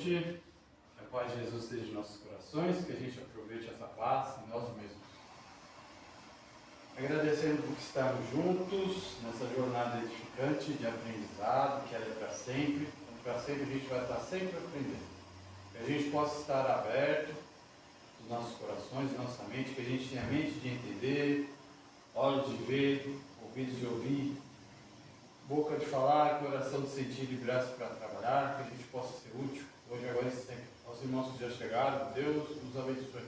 noite. A paz de Jesus esteja em nossos corações, que a gente aproveite essa paz em nós mesmos. Agradecendo por estarmos juntos nessa jornada edificante de aprendizado, que é para sempre. Para sempre a gente vai estar sempre aprendendo. Que a gente possa estar aberto, os nossos corações, nossa mente, que a gente tenha mente de entender, olhos de ver, ouvidos de ouvir, boca de falar, coração de sentir e braço para trabalhar, que a gente possa ser útil, hoje, agora e sempre. Aos irmãos que já chegaram, Deus nos abençoe.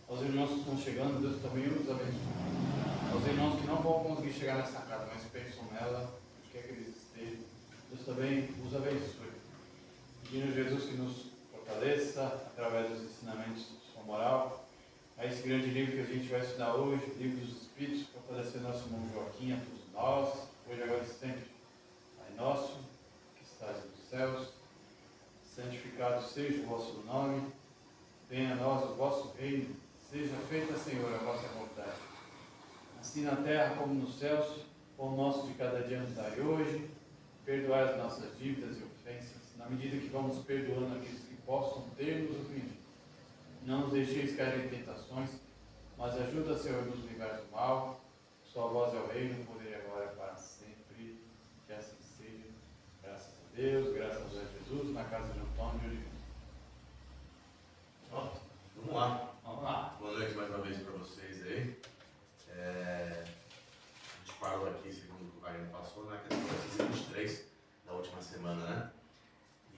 Aos irmãos que estão chegando, Deus também nos abençoe. Aos irmãos que não vão conseguir chegar nessa casa, mas pensam nela, onde quer que eles estejam, Deus também os abençoe. Pedindo Jesus que nos fortaleça, através dos ensinamentos de sua moral, a esse grande livro que a gente vai estudar hoje, o Livro dos Espíritos, para fortalecer nosso irmão Joaquim, a todos nós, hoje, agora e sempre. Pai nosso, que estás nos céus, santificado seja o vosso nome, venha a nós o vosso reino, seja feita, Senhor, a vossa vontade, assim na terra como nos céus. O pão nosso de cada dia nos dai hoje, perdoai as nossas dívidas e ofensas, na medida que vamos perdoando aqueles que possam ter nos ofendido. Não nos deixeis cair em tentações, mas ajuda, Senhor, nos livrar do mal. Sua voz é o reino, o poder e a glória para sempre. Que assim seja. Graças a Deus, graças a Jesus, na casa de Antônio de Oliveira. Vamos lá. Vamos lá. Boa noite mais uma vez para vocês aí. A gente parou aqui, segundo o que o Wagner passou, na questão 23 da última semana, né?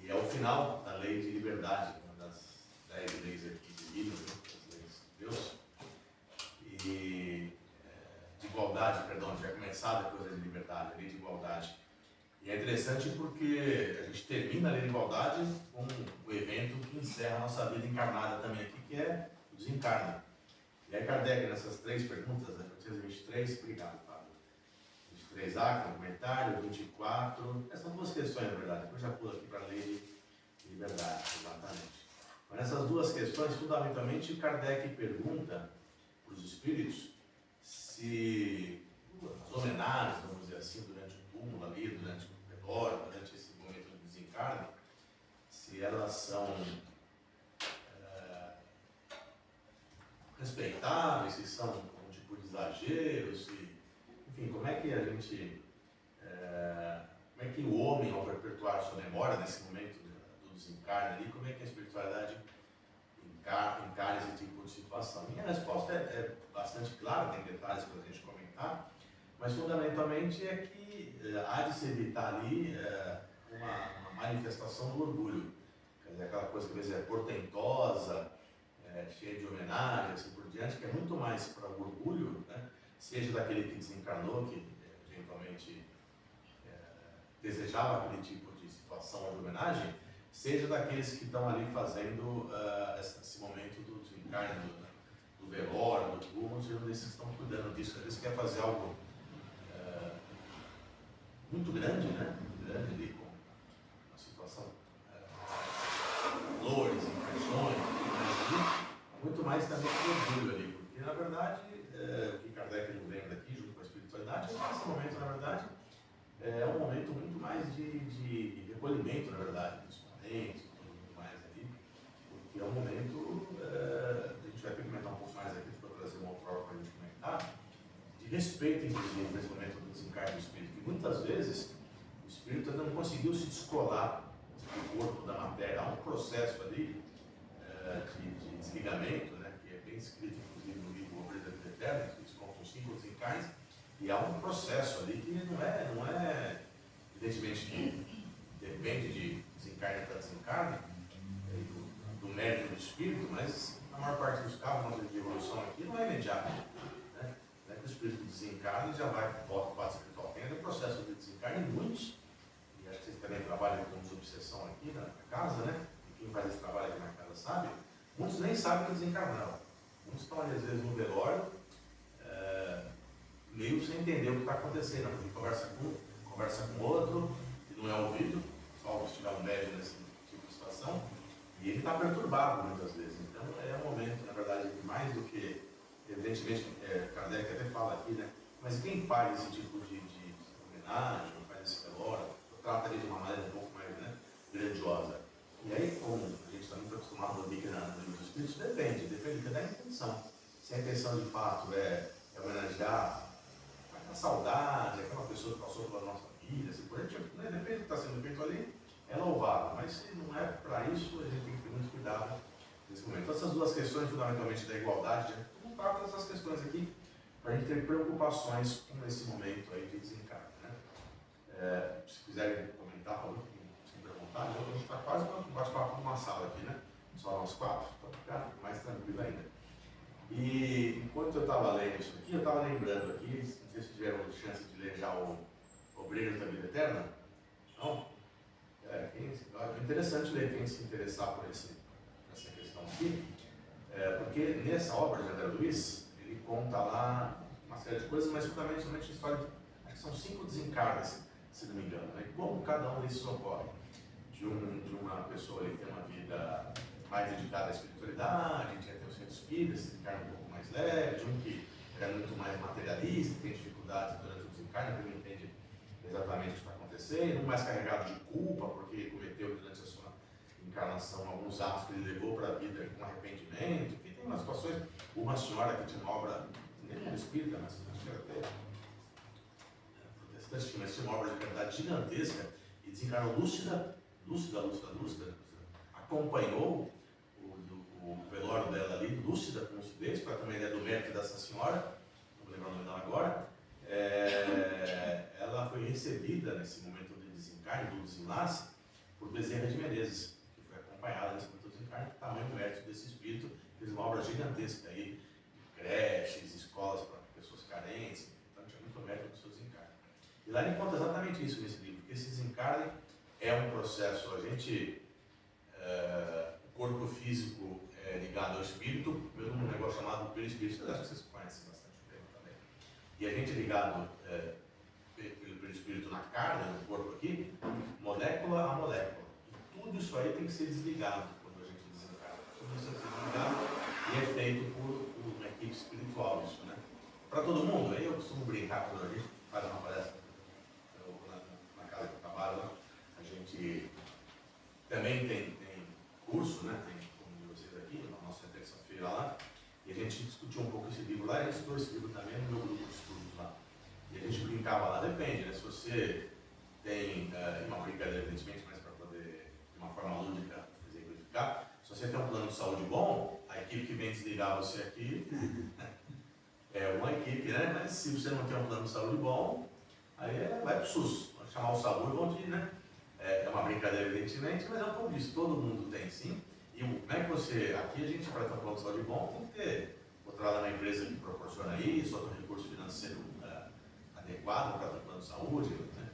E é o final da lei de liberdade, uma das 10 leis aqui de livro, né? As leis de Deus. E de igualdade, perdão, já começado depois da de liberdade, a lei de igualdade. E é interessante porque a gente termina a lei de igualdade com o evento que encerra a nossa vida encarnada também aqui, que é o desencarne. E aí Kardec, nessas três perguntas, né, 823, obrigado, Fábio. 23A, que é o comentário, 24, essas duas questões, na verdade, depois já pulo aqui para a lei de liberdade, exatamente. Mas nessas duas questões, fundamentalmente, Kardec pergunta para os espíritos se as homenagens, vamos dizer assim, durante o túmulo ali, durante o velório, durante esse momento de desencarne, se elas são respeitáveis, se são um tipo de exagero, se, enfim, como é que a gente, como é que o homem, ao perpetuar sua memória nesse momento do desencarne ali, como é que a espiritualidade encara esse tipo de situação? Minha resposta é bastante clara, tem detalhes para a gente comentar, mas fundamentalmente é que há de se evitar ali uma manifestação do orgulho, quer dizer, aquela coisa que às vezes é portentosa, cheia de homenagem, assim por diante, que é muito mais para o orgulho, né? Seja daquele que desencarnou, que eventualmente desejava aquele tipo de situação de homenagem, seja daqueles que estão ali fazendo esse momento do desencarne, do velório, do túmulo, seja desses que estão cuidando disso. Às vezes quer fazer algo muito grande, né? Muito grande ali, com uma situação, flores, impressões, muito mais também com orgulho ali, porque na verdade, o que Kardec nos lembra aqui, junto com a espiritualidade, esse momento, na verdade, é um momento muito mais de recolhimento, na verdade, dos parentes, tudo mais ali, porque é um momento, a gente vai comentar um pouco mais aqui, para trazer uma outra hora para a gente comentar, de respeito, inclusive, nesse momento do desencarne do espírito, que muitas vezes o espírito ainda não conseguiu se descolar do corpo, da matéria. Há um processo ali de desligamento, né, que é bem escrito, inclusive, no livro O Obreiro da Vida Eterna, que conta os 5 desencarnes, e há um processo ali que não é evidentemente, que depende de desencarne para desencarne, do mérito do espírito, mas na maior parte dos casos de evolução aqui não é imediato. Né? Não é que o espírito desencarne e já vai para o quadro espiritual. Tem o processo de desencarne, muitos, e acho que vocês também trabalham com desobsessão aqui na casa, né? E quem faz esse trabalho aqui na casa sabe, muitos nem sabem que desencarnaram. Muitos estão ali, às vezes, no velório, meio sem entender o que está acontecendo. Porque conversa com outro, e não é ouvido, só se tiver um médium nesse tipo de situação, e ele está perturbado muitas vezes. Então é um momento, na verdade, mais do que, evidentemente, Kardec até fala aqui, né? Mas quem faz esse tipo de homenagem, faz esse velório, trata ele de uma maneira um pouco mais, né, grandiosa. E aí, como intenção. Se a intenção de fato é homenagear a saudade, aquela pessoa que passou pela nossa vida, assim, por exemplo, né, depende do que está sendo feito ali, é louvável, mas se não é para isso, a gente tem que ter muito cuidado nesse momento. Então, essas duas questões, fundamentalmente da igualdade, né, vamos falar todas essas questões aqui, para a gente ter preocupações com esse momento aí de desencargo. Né? Se quiserem comentar, falando, sempre à vontade, a gente está quase com um bate-papo numa sala aqui, né? Só nós quatro, para ficar mais tranquilo ainda. E enquanto eu estava lendo isso aqui, eu estava lembrando aqui, não sei se tiveram chance de ler já o Obreiros da Vida Eterna. Não? É interessante ler quem se interessar por essa questão aqui, porque nessa obra de André Luiz, ele conta lá uma série de coisas, mas fundamentalmente a história, acho que são 5 desencarnes, se não me engano, né? Como cada um desses ocorre. De uma pessoa que tem uma vida mais dedicada à espiritualidade, que tem o centro espírita, se desencarna um pouco mais leve, de um que é muito mais materialista, tem dificuldades durante o desencarne, que não entende exatamente o que está acontecendo, um mais carregado de culpa, porque cometeu durante a sua encarnação alguns atos que ele levou para a vida com arrependimento, que tem umas situações, uma senhora que tinha uma obra, nem era espírita, mas acho que era até protestante, mas tinha uma obra de caridade gigantesca e desencarnou lúcida, acompanhou o velório dela ali, lúcida, com lucidez, para ter uma ideia do mérito dessa senhora, não vou lembrar o nome dela agora. Ela foi recebida nesse momento de desencarne, do desenlace, por Bezerra de Menezes, que foi acompanhada nesse momento do desencarne, tamanho do mérito desse espírito, fez uma obra gigantesca aí, de creches, escolas para pessoas carentes, então tinha muito mérito do seu desencarne. E lá ele conta exatamente isso nesse livro, que esse desencarne é um processo, o corpo físico é ligado ao espírito, pelo um negócio chamado perispírito, eu acho que vocês conhecem bastante bem também. E a gente é ligado pelo perispírito na carne, no corpo aqui, molécula a molécula. E tudo isso aí tem que ser desligado quando a gente desencarna. Tudo isso tem que ser desligado e é feito por uma equipe espiritual, isso, né? Para todo mundo, aí eu costumo brincar quando a gente faz uma palestra na casa que eu trabalho, a gente também tem curso, né? Tem como vocês aqui, na nossa terça-feira lá, e a gente discutiu um pouco esse livro lá, e a gente estudou esse livro também no meu grupo de estudos lá. E a gente brincava lá, depende, né? Se você tem uma brincadeira, evidentemente, mas para poder, de uma forma lúdica, exemplificar, se você tem um plano de saúde bom, a equipe que vem desligar você aqui é uma equipe, né? Mas se você não tem um plano de saúde bom, aí vai para o SUS, vai chamar o SAMU e vão te, né? É uma brincadeira, evidentemente, mas é um pouco disso, todo mundo tem sim. E como é que você, aqui a gente, para ter um plano de saúde bom, tem que ter outra na empresa que proporciona isso, outro recurso financeiro adequado para ter um plano de saúde, né?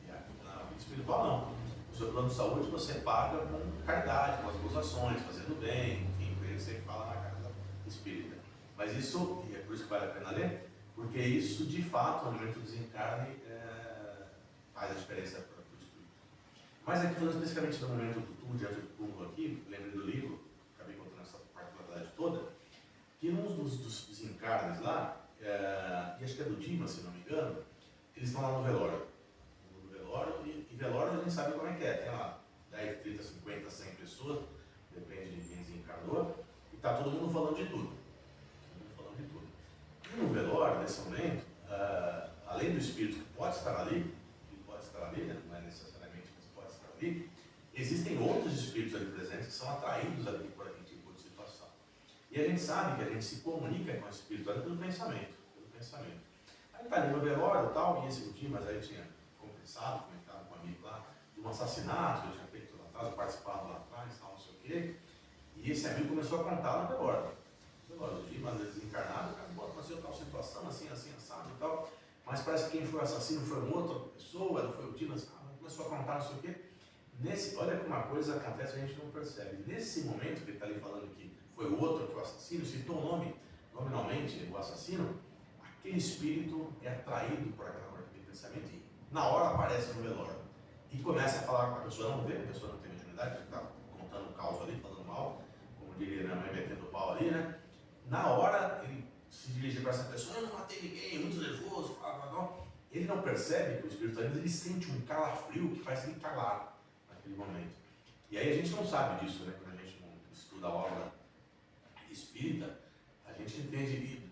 E aqui na vida espiritual não. O seu plano de saúde você paga com caridade, com as boas ações, fazendo bem, enfim, por isso você fala na casa espírita. Mas isso, e é por isso que vale a pena ler, porque isso de fato, no momento do desencarne, faz a diferença para o espírito. Mas aqui falando especificamente do momento do túmulo, diante do túmulo aqui, lembrei do livro, acabei contando essa particularidade toda, que num dos desencarnes lá, e acho que é do Dimas, se não me engano, eles estão lá no velório. No velório, e velório a gente sabe como é que é, tem lá 10, 30, 50, 100 pessoas, depende de quem desencarnou, e está todo mundo falando de tudo. E no velório, nesse momento, além do espírito que pode estar ali, né? Não é necessariamente, mas pode estar ali, existem outros espíritos ali presentes que são atraídos ali por aquele tipo de situação. E a gente sabe que a gente se comunica com o espírito ali pelo pensamento. Aí está ali no velório e tal, e esse dia, mas aí tinha comentado com um amigo lá, de um assassinato que eu tinha feito lá atrás, eu participava lá atrás, tal, não sei o quê, e esse amigo começou a contar no velório. Do Dimas desencarnado, aconteceu tal situação, assim, assado e tal, mas parece que quem foi o assassino foi uma outra pessoa, não foi o Dimas, começou a contar, não sei o quê. Olha como uma coisa acontece e a gente não percebe. Nesse momento que ele está ali falando que foi o outro que foi o assassino, citou o nome, nominalmente, o assassino, aquele espírito é atraído por aquele pensamento e na hora aparece no velório. E começa a falar com a pessoa, não vê, a pessoa não tem mediunidade, ele está contando o caos ali, falando mal, como diria minha mãe, metendo o pau ali, né? Na hora, ele se dirige para essa pessoa, eu não matei ninguém, muito nervoso, ele não percebe que o espírito ali, ele sente um calafrio que faz ele calar naquele momento. E aí a gente não sabe disso, né? Quando a gente não estuda a obra espírita, a gente entende,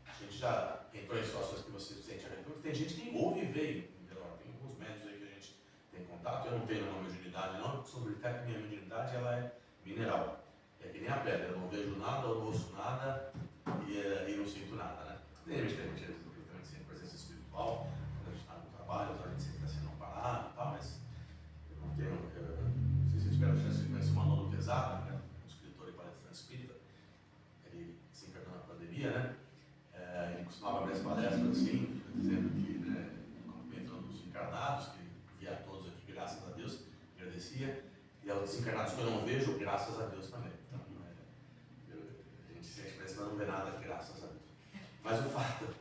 a gente já entrou em situações que você sente aventura, tem gente que ouve e veio em velório, tem alguns médicos aí que a gente tem contato, eu não tenho uma mediunidade não, eu costumo brincar que minha mediunidade ela é mineral, é que nem a pedra, eu não vejo nada, eu não ouço nada e não sinto nada, né? Tem gente que a gente também sente presença espiritual, quando a gente está no trabalho, a gente sempre está sendo parado e tal, mas eu não tenho, não sei se vocês tiveram a chance de conhecer o Manolo Pesado, né? Um escritor e palestrante espírita, ele se encarnou na pandemia, né? Ele costumava abrir as palestras assim, dizendo que, né, cumprimentando os encarnados, que via a todos aqui, graças a Deus, agradecia, e aos desencarnados que eu não vejo, graças a Deus também. Então, a gente sente parece que não vê nada, graças a Deus.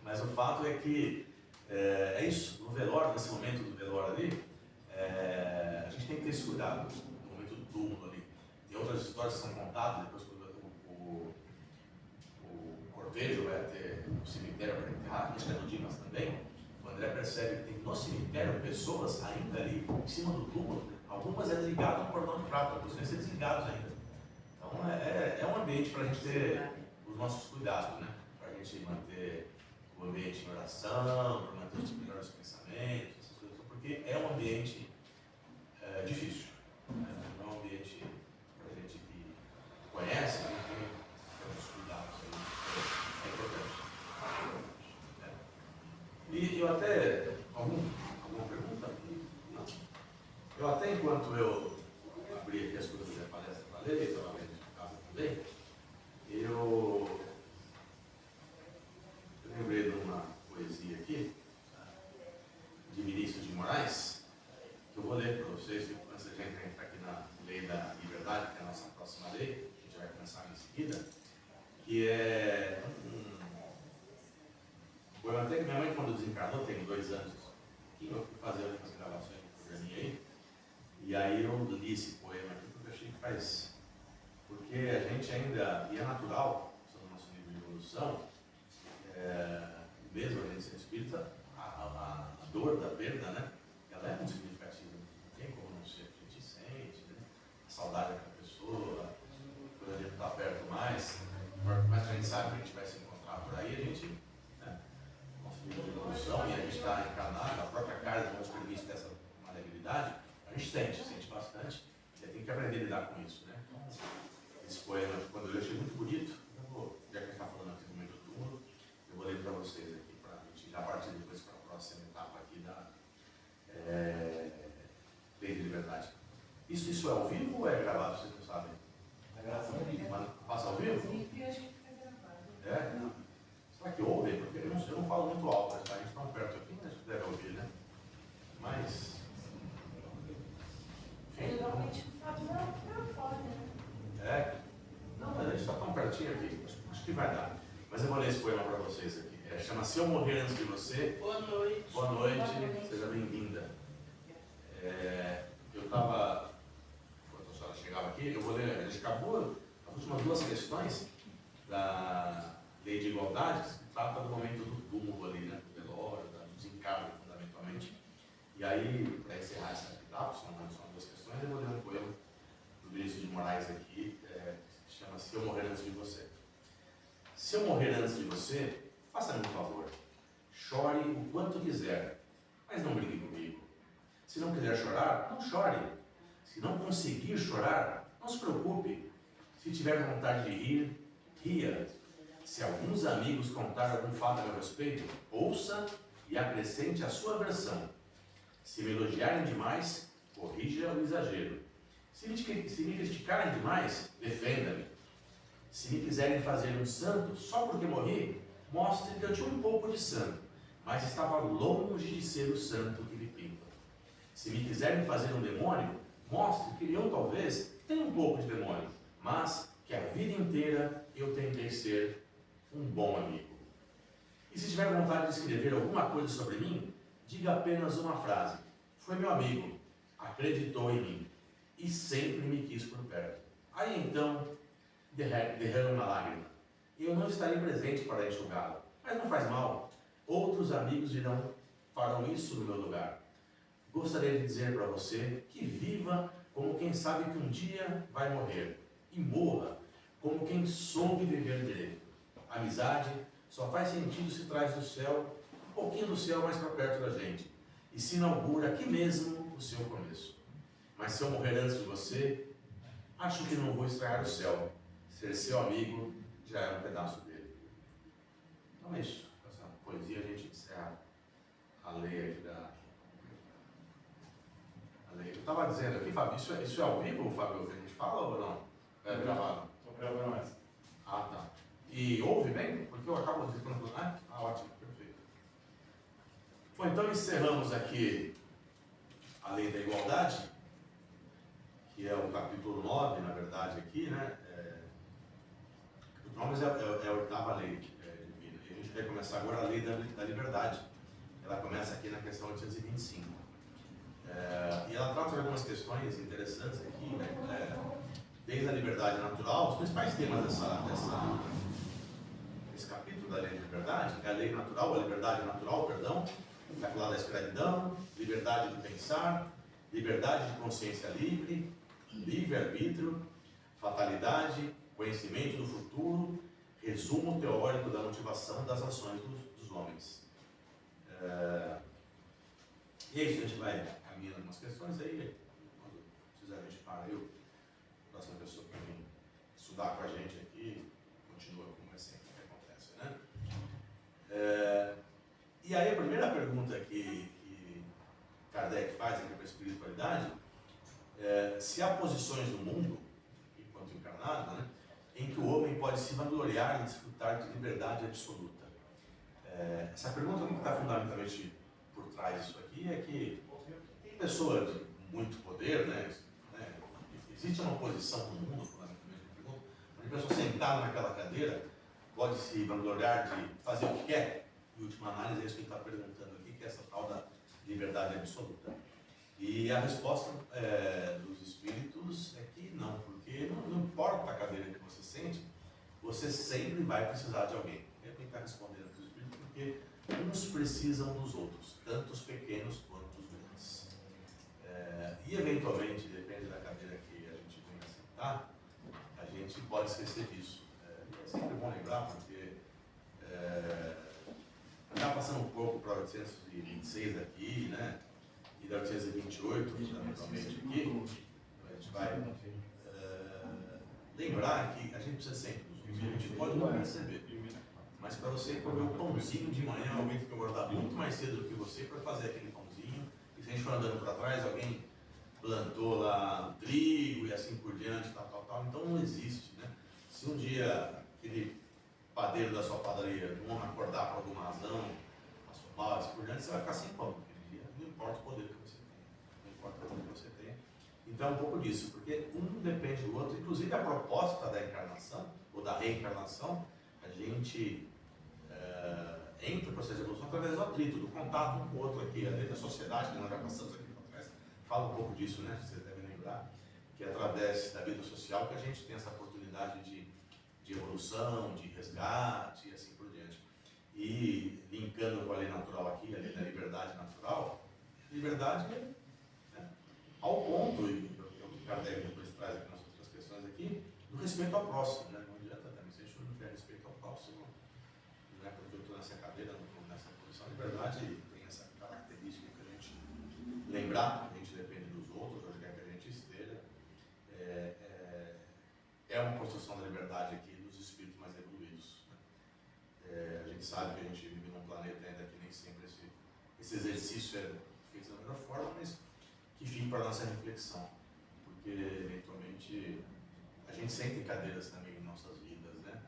Mas o fato é que é isso, no velório, nesse momento do velório ali, a gente tem que ter esse cuidado, no momento do túmulo ali. Tem outras histórias que são contadas, depois quando o cortejo vai até o cemitério para enterrar, acho que é no Dimas também, o André percebe que tem no cemitério pessoas ainda ali em cima do túmulo, algumas ligadas no cordão de prata, outras devem ser desligados ainda. Então é um ambiente para a gente ter os nossos cuidados, né? Para a gente manter o ambiente em oração, para manter os melhores pensamentos, essas coisas, porque é um ambiente difícil, não é um ambiente para a gente que conhece, né? Tem os cuidados aí, é importante. E eu até, alguma pergunta? Não. Eu até enquanto eu abri aqui as coisas da palestra, falei, estava vendo de casa também, eu lembrei de uma poesia aqui, de Vinícius de Moraes, que eu vou ler para vocês, antes de a gente entrar aqui na Lei da Liberdade, que é a nossa próxima lei, que a gente vai começar em seguida, que é eu até que minha mãe, quando desencarnou, tem 2 anos, eu fui fazer umas gravações do programinha aí, e aí eu li esse poema aqui, porque eu achei que faz. Porque a gente ainda, e é natural, no nosso nível de evolução, mesmo a gente sendo espírita, a dor da perda, né, ela é muito significativa, não tem como não ser, a gente sente, né, a saudade daquela pessoa, quando a gente está perto mais, quanto mais a gente sabe que a gente vai se encontrar por aí, a gente, né, nosso nível de evolução, e a gente está encarnado, a própria carga não nos permite dessa maleabilidade, a gente sente bastante, e tem que aprender a lidar com isso, né. Esse poema, quando eu achei muito bonito, já que a gente está falando aqui do momento do túmulo, eu vou ler para vocês aqui, para a gente já partir depois para a próxima etapa aqui da Lei de Liberdade. Isso é ao vivo ou é gravado, vocês não sabem? É gravado. Passa ao vivo? Sim, eu acho que fica gravado. É? Será que ouvem? Porque eu não falo muito alto, tá? A gente está perto aqui, mas deve ouvir, né? Mas... Geralmente o fato não é para fora, né? Não, mas a gente está tão pertinho aqui, acho que vai dar. Mas eu vou ler esse poema para vocês aqui. Chama Se Eu Morrer Antes de Você. Boa noite. Boa noite, seja bem-vinda. Eu estava, quando a senhora chegava aqui, eu vou ler, a gente acabou as últimas 2 questões da Lei de Igualdade, que trata do momento do túmulo ali, né, do velório, do desencargo, fundamentalmente. E aí, para encerrar essa etapa, são 2 questões, eu vou ler um poema do Vinícius de Moraes aqui, que se chama Se Eu Morrer Antes de Você. Se eu morrer antes de você, faça-me um favor. Chore o quanto quiser, mas não brigue comigo. Se não quiser chorar, não chore. Se não conseguir chorar, não se preocupe. Se tiver vontade de rir, ria. Se alguns amigos contar algum fato a meu respeito, ouça e acrescente a sua versão. Se me elogiarem demais, corrija o exagero. Se me criticarem demais, defenda-me. Se me quiserem fazer um santo só porque morri, mostre que eu tinha um pouco de santo, mas estava longe de ser o santo que me pinta. Se me quiserem fazer um demônio, mostre que eu talvez tenha um pouco de demônio, mas que a vida inteira eu tentei ser um bom amigo. E se tiver vontade de escrever alguma coisa sobre mim, diga apenas uma frase. Foi meu amigo, acreditou em mim e sempre me quis por perto. Aí então derrama uma lágrima. Eu não estarei presente para enxugá-lo, mas não faz mal. Outros amigos farão isso no meu lugar. Gostaria de dizer para você que viva como quem sabe que um dia vai morrer. E morra como quem soube viver direito. A amizade só faz sentido se traz do céu, um pouquinho do céu mais para perto da gente, e se inaugura aqui mesmo o seu começo. Mas se eu morrer antes de você, acho que não vou estragar o céu. Ser seu amigo já é um pedaço dele. Então é isso. Essa poesia a gente encerra a lei aqui da... A lei. Eu estava dizendo aqui, Fábio, isso é ao vivo, Fábio, que a gente fala ou não? É gravado? Estou gravando essa. Ah, tá. E ouve bem? Porque eu acabo de dizer, né? Ah, ótimo, perfeito. Bom, então encerramos aqui a lei da igualdade, que é o capítulo 9, na verdade, aqui, né? Capítulo 9 é a oitava lei divina. E a gente vai começar agora a lei da liberdade. Ela começa aqui na questão 825. E ela trata de algumas questões interessantes aqui, né? Desde a liberdade natural, os principais temas desse capítulo da lei da liberdade, é a lei natural, a liberdade natural, perdão, vai falar da escravidão, liberdade de pensar, liberdade de consciência livre, livre-arbítrio, fatalidade, conhecimento do futuro, resumo teórico da motivação das ações dos homens. E é isso, a gente vai caminhando algumas questões aí, quando precisar a gente para aí, a próxima pessoa que vem estudar com a gente aqui, continua como é sempre que acontece, né? E aí a primeira pergunta que Kardec faz aqui para a espiritualidade é se há posições no mundo, enquanto encarnado, né, em que o homem pode se vangloriar e desfrutar de liberdade absoluta. Essa pergunta que está fundamentalmente por trás disso aqui é que tem pessoas de muito poder, né, existe uma posição no mundo, fundamentalmente, uma pessoa sentada naquela cadeira pode se vangloriar de fazer o que quer. Em última análise, é isso que ele está perguntando aqui, que é essa tal da liberdade absoluta. E a resposta dos espíritos é que não, porque não importa a cadeira que você sente, você sempre vai precisar de alguém. É quem está respondendo para os espíritos, porque uns precisam dos outros, tanto os pequenos quanto os grandes. E eventualmente, depende da cadeira que a gente venha sentar, a gente pode esquecer disso. É sempre bom lembrar, porque está passando um pouco para 826 aqui, né? E da 828, fundamentalmente aqui. A gente vai lembrar que a gente precisa sempre dos outros. A gente pode não perceber. Mas para você comer um pãozinho de manhã, alguém tem que acordar muito mais cedo do que você para fazer aquele pãozinho. E se a gente for andando para trás, alguém plantou lá trigo e assim por diante, tal. Então não existe, né? Se um dia aquele padeiro da sua padaria não acordar por alguma razão, passou mal, assim por diante, você vai ficar sem pão naquele dia. Não importa o poder que você tem. Não importa o poder que você tem. Então é um pouco disso, porque um depende do outro. Inclusive a proposta da encarnação, ou da reencarnação, a gente entra no processo de evolução através do atrito, do contato um com o outro aqui. A lei da sociedade, que nós já passamos aqui para trás, fala um pouco disso, né? Vocês devem lembrar, que é através da vida social que a gente tem essa oportunidade de evolução, de resgate e assim por diante. E linkando com a lei natural aqui, a lei da liberdade natural, liberdade ao ponto, e o que Kardec depois traz aqui nas outras questões aqui, do respeito ao próximo, né? Não adianta também, se a gente não tiver respeito ao próximo, não é porque eu estou nessa cadeira, não estou nessa posição. A liberdade tem essa característica que a gente lembrar, que a gente depende dos outros, onde quer que a gente esteja. É uma construção da liberdade aqui dos espíritos mais evoluídos, né? A gente sabe que a gente vive num planeta ainda que nem sempre esse exercício é feito da melhor forma, mas que fique para a nossa reflexão, porque eventualmente a gente sente cadeiras também em nossas vidas, né?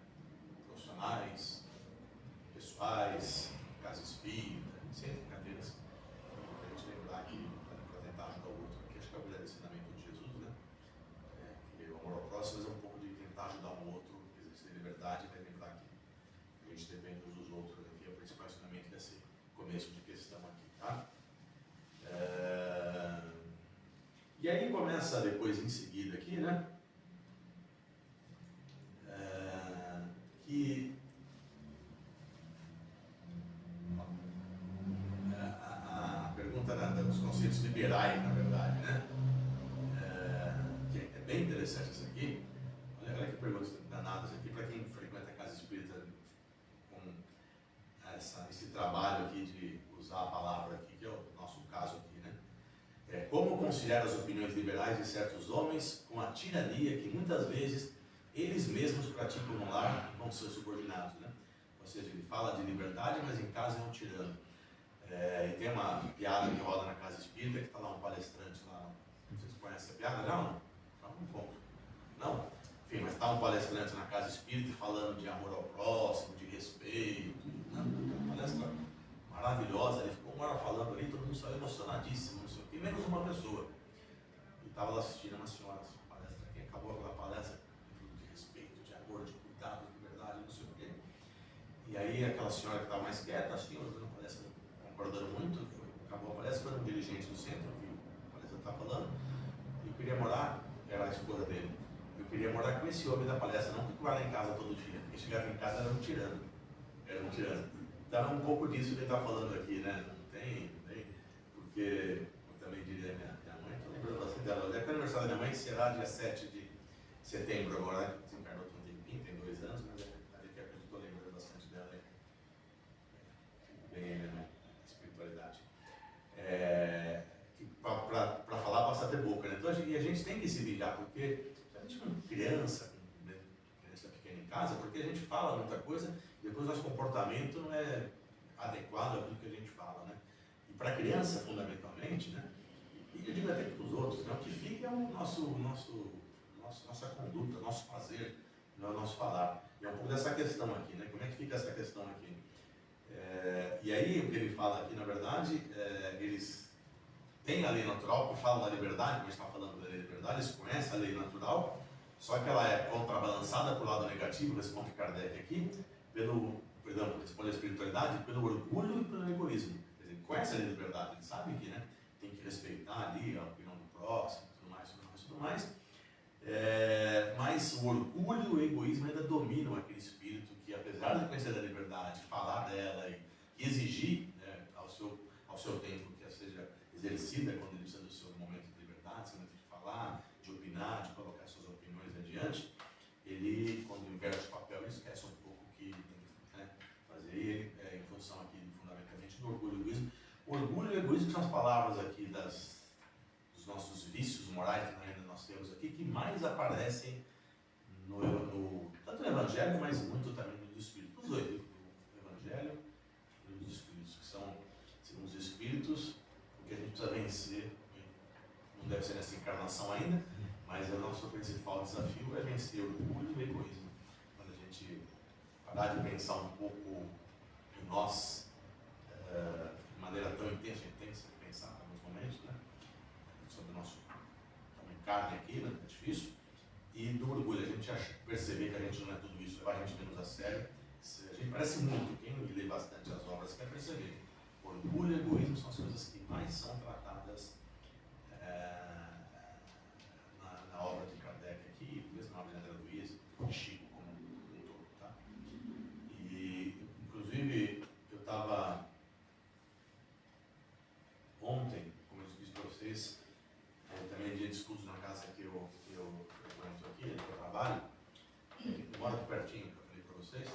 Profissionais, pessoais, casa espírita, a gente sente cadeiras para a gente lembrar que para tentar ajudar o outro, que acho que é o grande ensinamento de Jesus, né? Que o amor ao próximo é um pouco de tentar ajudar o outro, exercer liberdade, vai lembrar que a gente depende uns dos outros, aqui é o principal ensinamento desse começo de questão aqui, tá? E aí começa depois em seguida aqui, né? Que a pergunta dos conceitos liberais, na verdade, né? Que é bem interessante isso aqui. Olha que pergunta compartilhar as opiniões liberais de certos homens com a tirania que muitas vezes eles mesmos praticam no lar e com seus subordinados, né? Ou seja, ele fala de liberdade, mas em casa é um tirano. E tem uma piada que rola na casa espírita, que está lá um palestrante lá, vocês conhecem a piada? Não? Não conto. Não? Enfim, mas está um palestrante na casa espírita falando de amor ao próximo, de respeito, né? Uma palestra maravilhosa, ele ficou uma hora falando ali, todo mundo saiu emocionadíssimo, não sei o quê, menos uma pessoa. E estava lá assistindo uma senhora, uma palestra, que acabou aquela palestra de respeito, de amor, de cuidado, de liberdade, não sei o quê. E aí aquela senhora que estava mais quieta, acho que ouvindo a palestra, concordando muito, acabou a palestra, foi um dirigente do centro, que a palestra está falando, e eu queria morar, era a esposa dele, eu queria morar com esse homem da palestra, não ficar lá em casa todo dia, porque chegava em casa era um tirano. Então é um pouco disso que ele está falando aqui, né? Não tem, porque eu também diria minha mãe, estou lembrando bastante dela. O aniversário da minha mãe será dia 7 de setembro agora, né? Desencarnou tem um tempinho, tem 2 anos, mas daqui a pouco eu estou lembrando bastante dela. Bem aí, minha mãe, espiritualidade. Para falar, basta ter boca, né? Então, e a gente tem que se vigiar, porque a gente com criança pequena em casa, porque a gente fala muita coisa e depois nosso comportamento não é adequado àquilo que a gente fala, né? E para a criança, fundamentalmente, né? E eu digo até para os outros, né? O que fica é o nossa conduta, nosso fazer, não é o nosso falar. E é um pouco dessa questão aqui, né? Como é que fica essa questão aqui? E aí, o que ele fala aqui, na verdade, eles têm a lei natural, que falam da liberdade, como a gente está falando da lei da liberdade, eles conhecem a lei natural, só que ela é contrabalançada por lado negativo, responde Kardec aqui, responde a espiritualidade, pelo orgulho e pelo egoísmo. Quer dizer, conhece a lei da liberdade, ele sabe que, né, tem que respeitar ali a opinião do próximo, tudo mais. Mas o orgulho e o egoísmo ainda dominam aquele espírito que, apesar de conhecer a liberdade, falar dela e exigir, né, ao seu tempo que ela seja exercida quando ele precisa do seu momento de liberdade, seu momento de falar, de opinar, de colocar suas opiniões adiante, ele, quando inverte o papel, ele esquece um pouco o que tem que, né, fazer. E ele, em função aqui, fundamentalmente, do orgulho e do egoísmo. Orgulho e egoísmo são as palavras aqui dos nossos vícios morais que ainda nós temos aqui, que mais aparecem tanto no Evangelho, mas muito também no Espírito. Os dois, o Evangelho e os Espíritos, que são os Espíritos, o que a gente precisa vencer, não deve ser nessa encarnação ainda, mas o nosso principal desafio é vencer o orgulho e o egoísmo. Quando a gente parar de pensar um pouco em nós, de maneira tão intensa, a gente tem que pensar em alguns momentos, né? Sobre o nosso carne aqui, né? É difícil. E do orgulho, a gente perceber que a gente não é tudo isso, levar a gente menos a sério. A gente parece muito, quem lê bastante as obras quer perceber. Orgulho e egoísmo são as coisas que mais são tratadas na obra de Kardec aqui, mesmo na obra de André Luiz, de Chico como um todo, tá? E, inclusive, eu estava ontem, como eu disse para vocês, também é dia de estudos na casa que eu frequento aqui, que eu trabalho, eu moro aqui pertinho, que eu falei para vocês,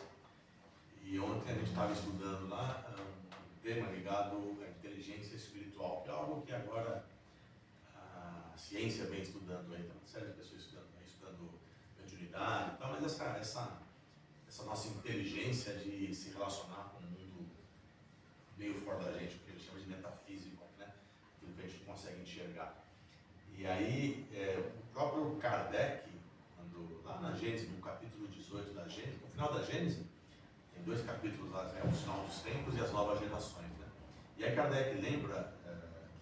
e ontem a gente estava estudando lá um tema ligado à inteligência espiritual, que é algo que agora a ciência vem estudando aí, tem uma série de pessoas estudando mediunidade e tal, mas essa nossa inteligência de se relacionar com o mundo meio fora da gente, o que ele chama de metafísico, né? Aquilo que a gente não consegue enxergar. E aí, o próprio Kardec, lá na Gênesis, no capítulo 18 da Gênesis, no final da Gênesis, tem 2 capítulos lá, o Sinal dos Tempos e as Novas Gerações, né? E aí Kardec lembra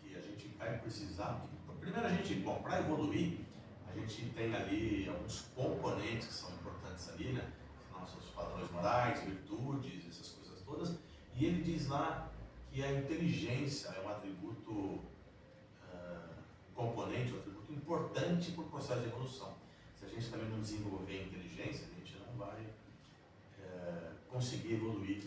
que a gente vai precisar, primeiro para evoluir, a gente tem ali alguns componentes que são importantes ali, né? Nossos padrões morais, virtudes, essas coisas todas, e ele diz lá que a inteligência é um atributo, componente, um atributo importante para o processo de evolução. Se a gente também não desenvolver a inteligência, a gente não vai conseguir evoluir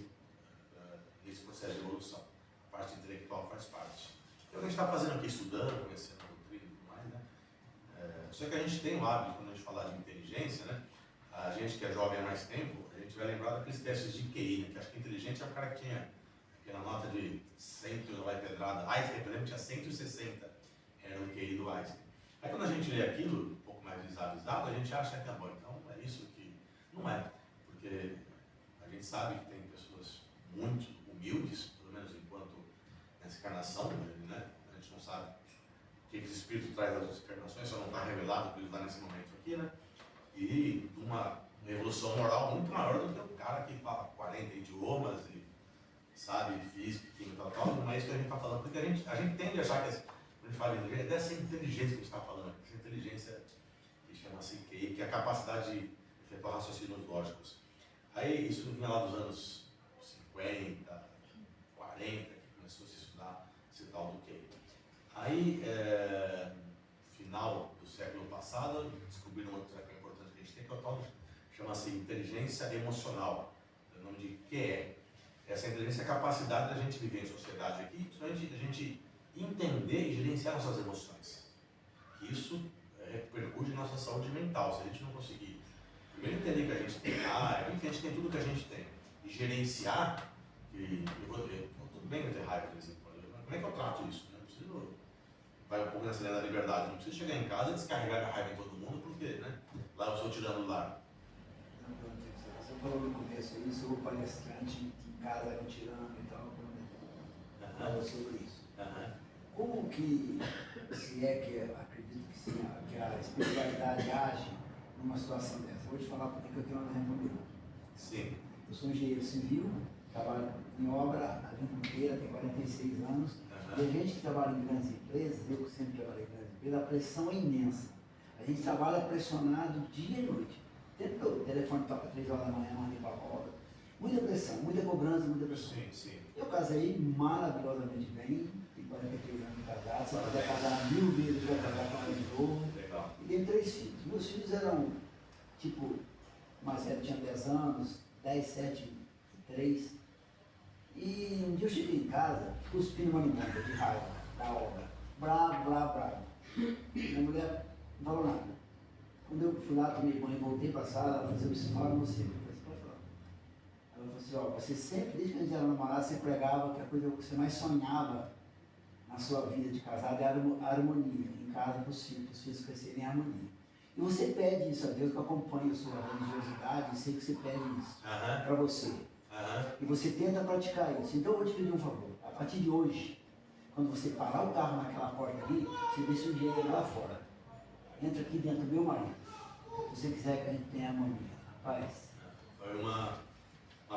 nesse processo de evolução. A parte intelectual faz parte. Então, o que a gente está fazendo aqui, estudando, conhecendo a doutrina e tudo mais, né? Só que a gente tem um hábito, quando a gente falar de inteligência, né? A gente que é jovem há mais tempo, a gente vai lembrar daqueles testes de QI, né? Que acho que inteligente é o cara que tinha aquela nota de 100, não vai pedrada. Einstein, por exemplo, tinha 160. era o QI do Einstein. Aí quando a gente lê aquilo, um pouco mais desavisado, a gente acha que é bom, então é isso que... Não é, porque a gente sabe que tem pessoas muito humildes, pelo menos enquanto nessa encarnação, né? A gente não sabe o que esse espírito traz das outras encarnações, só não está revelado por ele lá nesse momento aqui, né? E uma evolução moral muito maior do que o cara que fala 40 idiomas e sabe física, química, tal, não é isso que a gente está falando, porque a gente tende a achar que, quando a gente fala de inteligência, é dessa inteligência que a gente está falando, essa inteligência que chama-se QI, que é a capacidade de efetuar raciocínios lógicos. Aí isso vinha lá dos anos 50, 40, que começou a se estudar esse tal do QI. Aí, final do século passado, descobriram outro século importante que a gente tem, que é o tal, chama-se inteligência emocional, o nome de QE. Essa inteligência é a capacidade da gente viver em sociedade aqui, principalmente a gente entender e gerenciar nossas emoções. Isso repercute na nossa saúde mental. Se a gente não conseguir primeiro entender que a gente tem raiva, enfim, a gente tem tudo que a gente tem, e gerenciar, e tudo bem eu ter raiva de vez em quando, mas como é que eu trato isso? Não preciso, vai um pouco nessa linha da liberdade, não preciso chegar em casa e descarregar a raiva em todo mundo, porque né, lá eu sou tirando do lar. Você falou no começo aí sobre o palestrante que em casa era um tirano e tal, falou sobre isso. Como que, se é que acredito que sim, que a espiritualidade age numa situação dessa? Eu vou te falar porque eu tenho um exemplo meu. Sim. Eu sou engenheiro civil, trabalho em obra a vida inteira, tenho 46 anos. E a gente que trabalha em grandes empresas, eu que sempre trabalhei em grandes empresas, a pressão é imensa. A gente trabalha pressionado dia e noite. Sempre que o telefone toca 3 horas da manhã, manda ir para a obra. Muita pressão, muita cobrança, muita pressão. Sim, sim. Eu casei maravilhosamente bem, tenho 43 anos de casado, se eu quiser casar 1000 vezes, eu vou casar com ela de novo. Legal. E tenho 3 filhos. Meus filhos eram, tipo, o mais velho tinha 10 anos, 10, 7 e 3. E um dia eu cheguei em casa, cuspindo uma limão de raiva da obra. Bravo, bravo, bravo. Minha mulher não falou nada. Quando eu fui lá, tomei banho, voltei para a sala, ela falou assim, eu preciso falar com você. Eu falei assim, pode falar. Ela falou assim, ó, você sempre, desde que a gente era namorado, você pregava que a coisa que você mais sonhava na sua vida de casado era a harmonia, em casa para os filhos crescerem em harmonia. E você pede isso a Deus, que acompanha a sua religiosidade, e sei que você pede isso para você. E você tenta praticar isso. Então eu vou te pedir um favor, a partir de hoje, quando você parar o carro naquela porta ali, você vê se o dinheiro lá fora. Entra aqui dentro do meu marido. Se você quiser que a gente tenha harmonia. Rapaz. Foi uma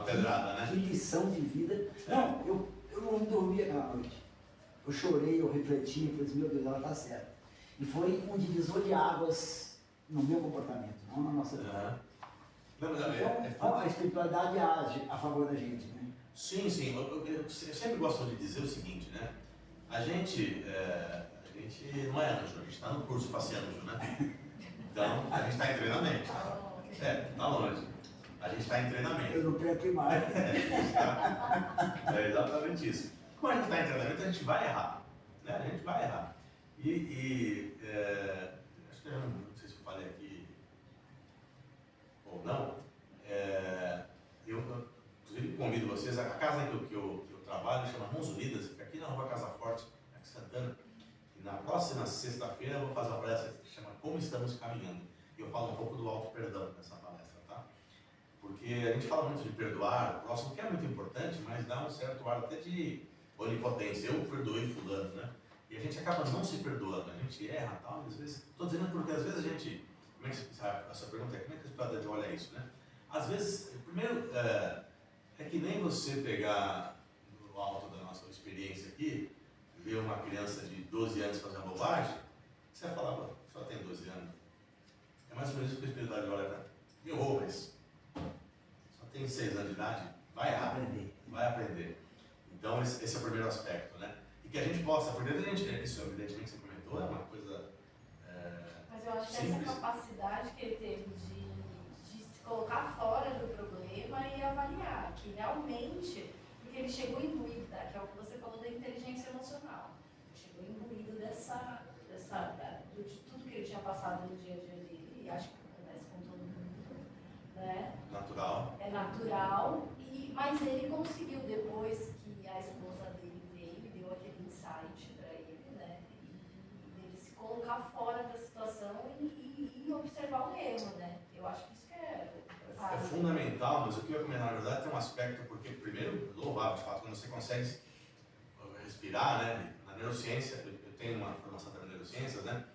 pedrada, né? Que lição de vida. Não, eu não dormi aquela noite. Eu chorei, eu refleti, eu falei assim, meu Deus, ela está certa. E foi um divisor de águas no meu comportamento, não na nossa vida. Então, a espiritualidade age a favor da gente, né? Sim, sim. Eu sempre gosto de dizer o seguinte, né? A gente não é anjo, a gente está no curso para ser anjo, né? Então, a gente está em treinamento. Está longe. A gente está em treinamento. Eu não pré-primário. É exatamente isso. Como a gente está em treinamento, a gente vai errar. Né? A gente vai errar. Acho que eu não sei se eu falei aqui ou não. Eu inclusive convido vocês, a casa que eu trabalho chama Mãos Unidas, fica aqui na Rua Casa Forte, aqui em Santana. E na próxima sexta-feira eu vou fazer uma palestra que chama Como Estamos Caminhando. E eu falo um pouco do auto-perdão nessa palestra, tá? Porque a gente fala muito de perdoar o próximo, que é muito importante, mas dá um certo ar até de onipotência. Eu perdoei fulano, né? E a gente acaba não se perdoando, a gente erra e tal, às vezes... Estou dizendo porque às vezes a gente... Como é que essa pergunta é, como é que a espiritualidade olha isso, né? Às vezes, primeiro, é que nem você pegar no alto da nossa experiência aqui, ver uma criança de 12 anos fazer uma bobagem, você vai falar, só tem 12 anos. É mais ou menos isso que a espiritualidade olha, né? Errou, mas só tem 6 anos de idade, vai errar, vai aprender. Então, esse é o primeiro aspecto, né? E que a gente possa, porque a gente, isso evidentemente que você comentou, é uma coisa Mas eu acho que simples. essa capacidade que ele teve de se colocar fora do problema e avaliar que realmente, porque ele chegou imbuído, que é o que você falou da inteligência emocional, ele chegou imbuído de tudo que ele tinha passado no dia a dia dele, e acho que acontece com todo mundo, né? Natural. É natural, mas ele conseguiu, depois que a esposa dele veio e deu aquele insight para ele, né? E aspecto, porque primeiro, louvável de fato, quando você consegue respirar, né? Na neurociência, eu tenho uma formação também em neurociências, né?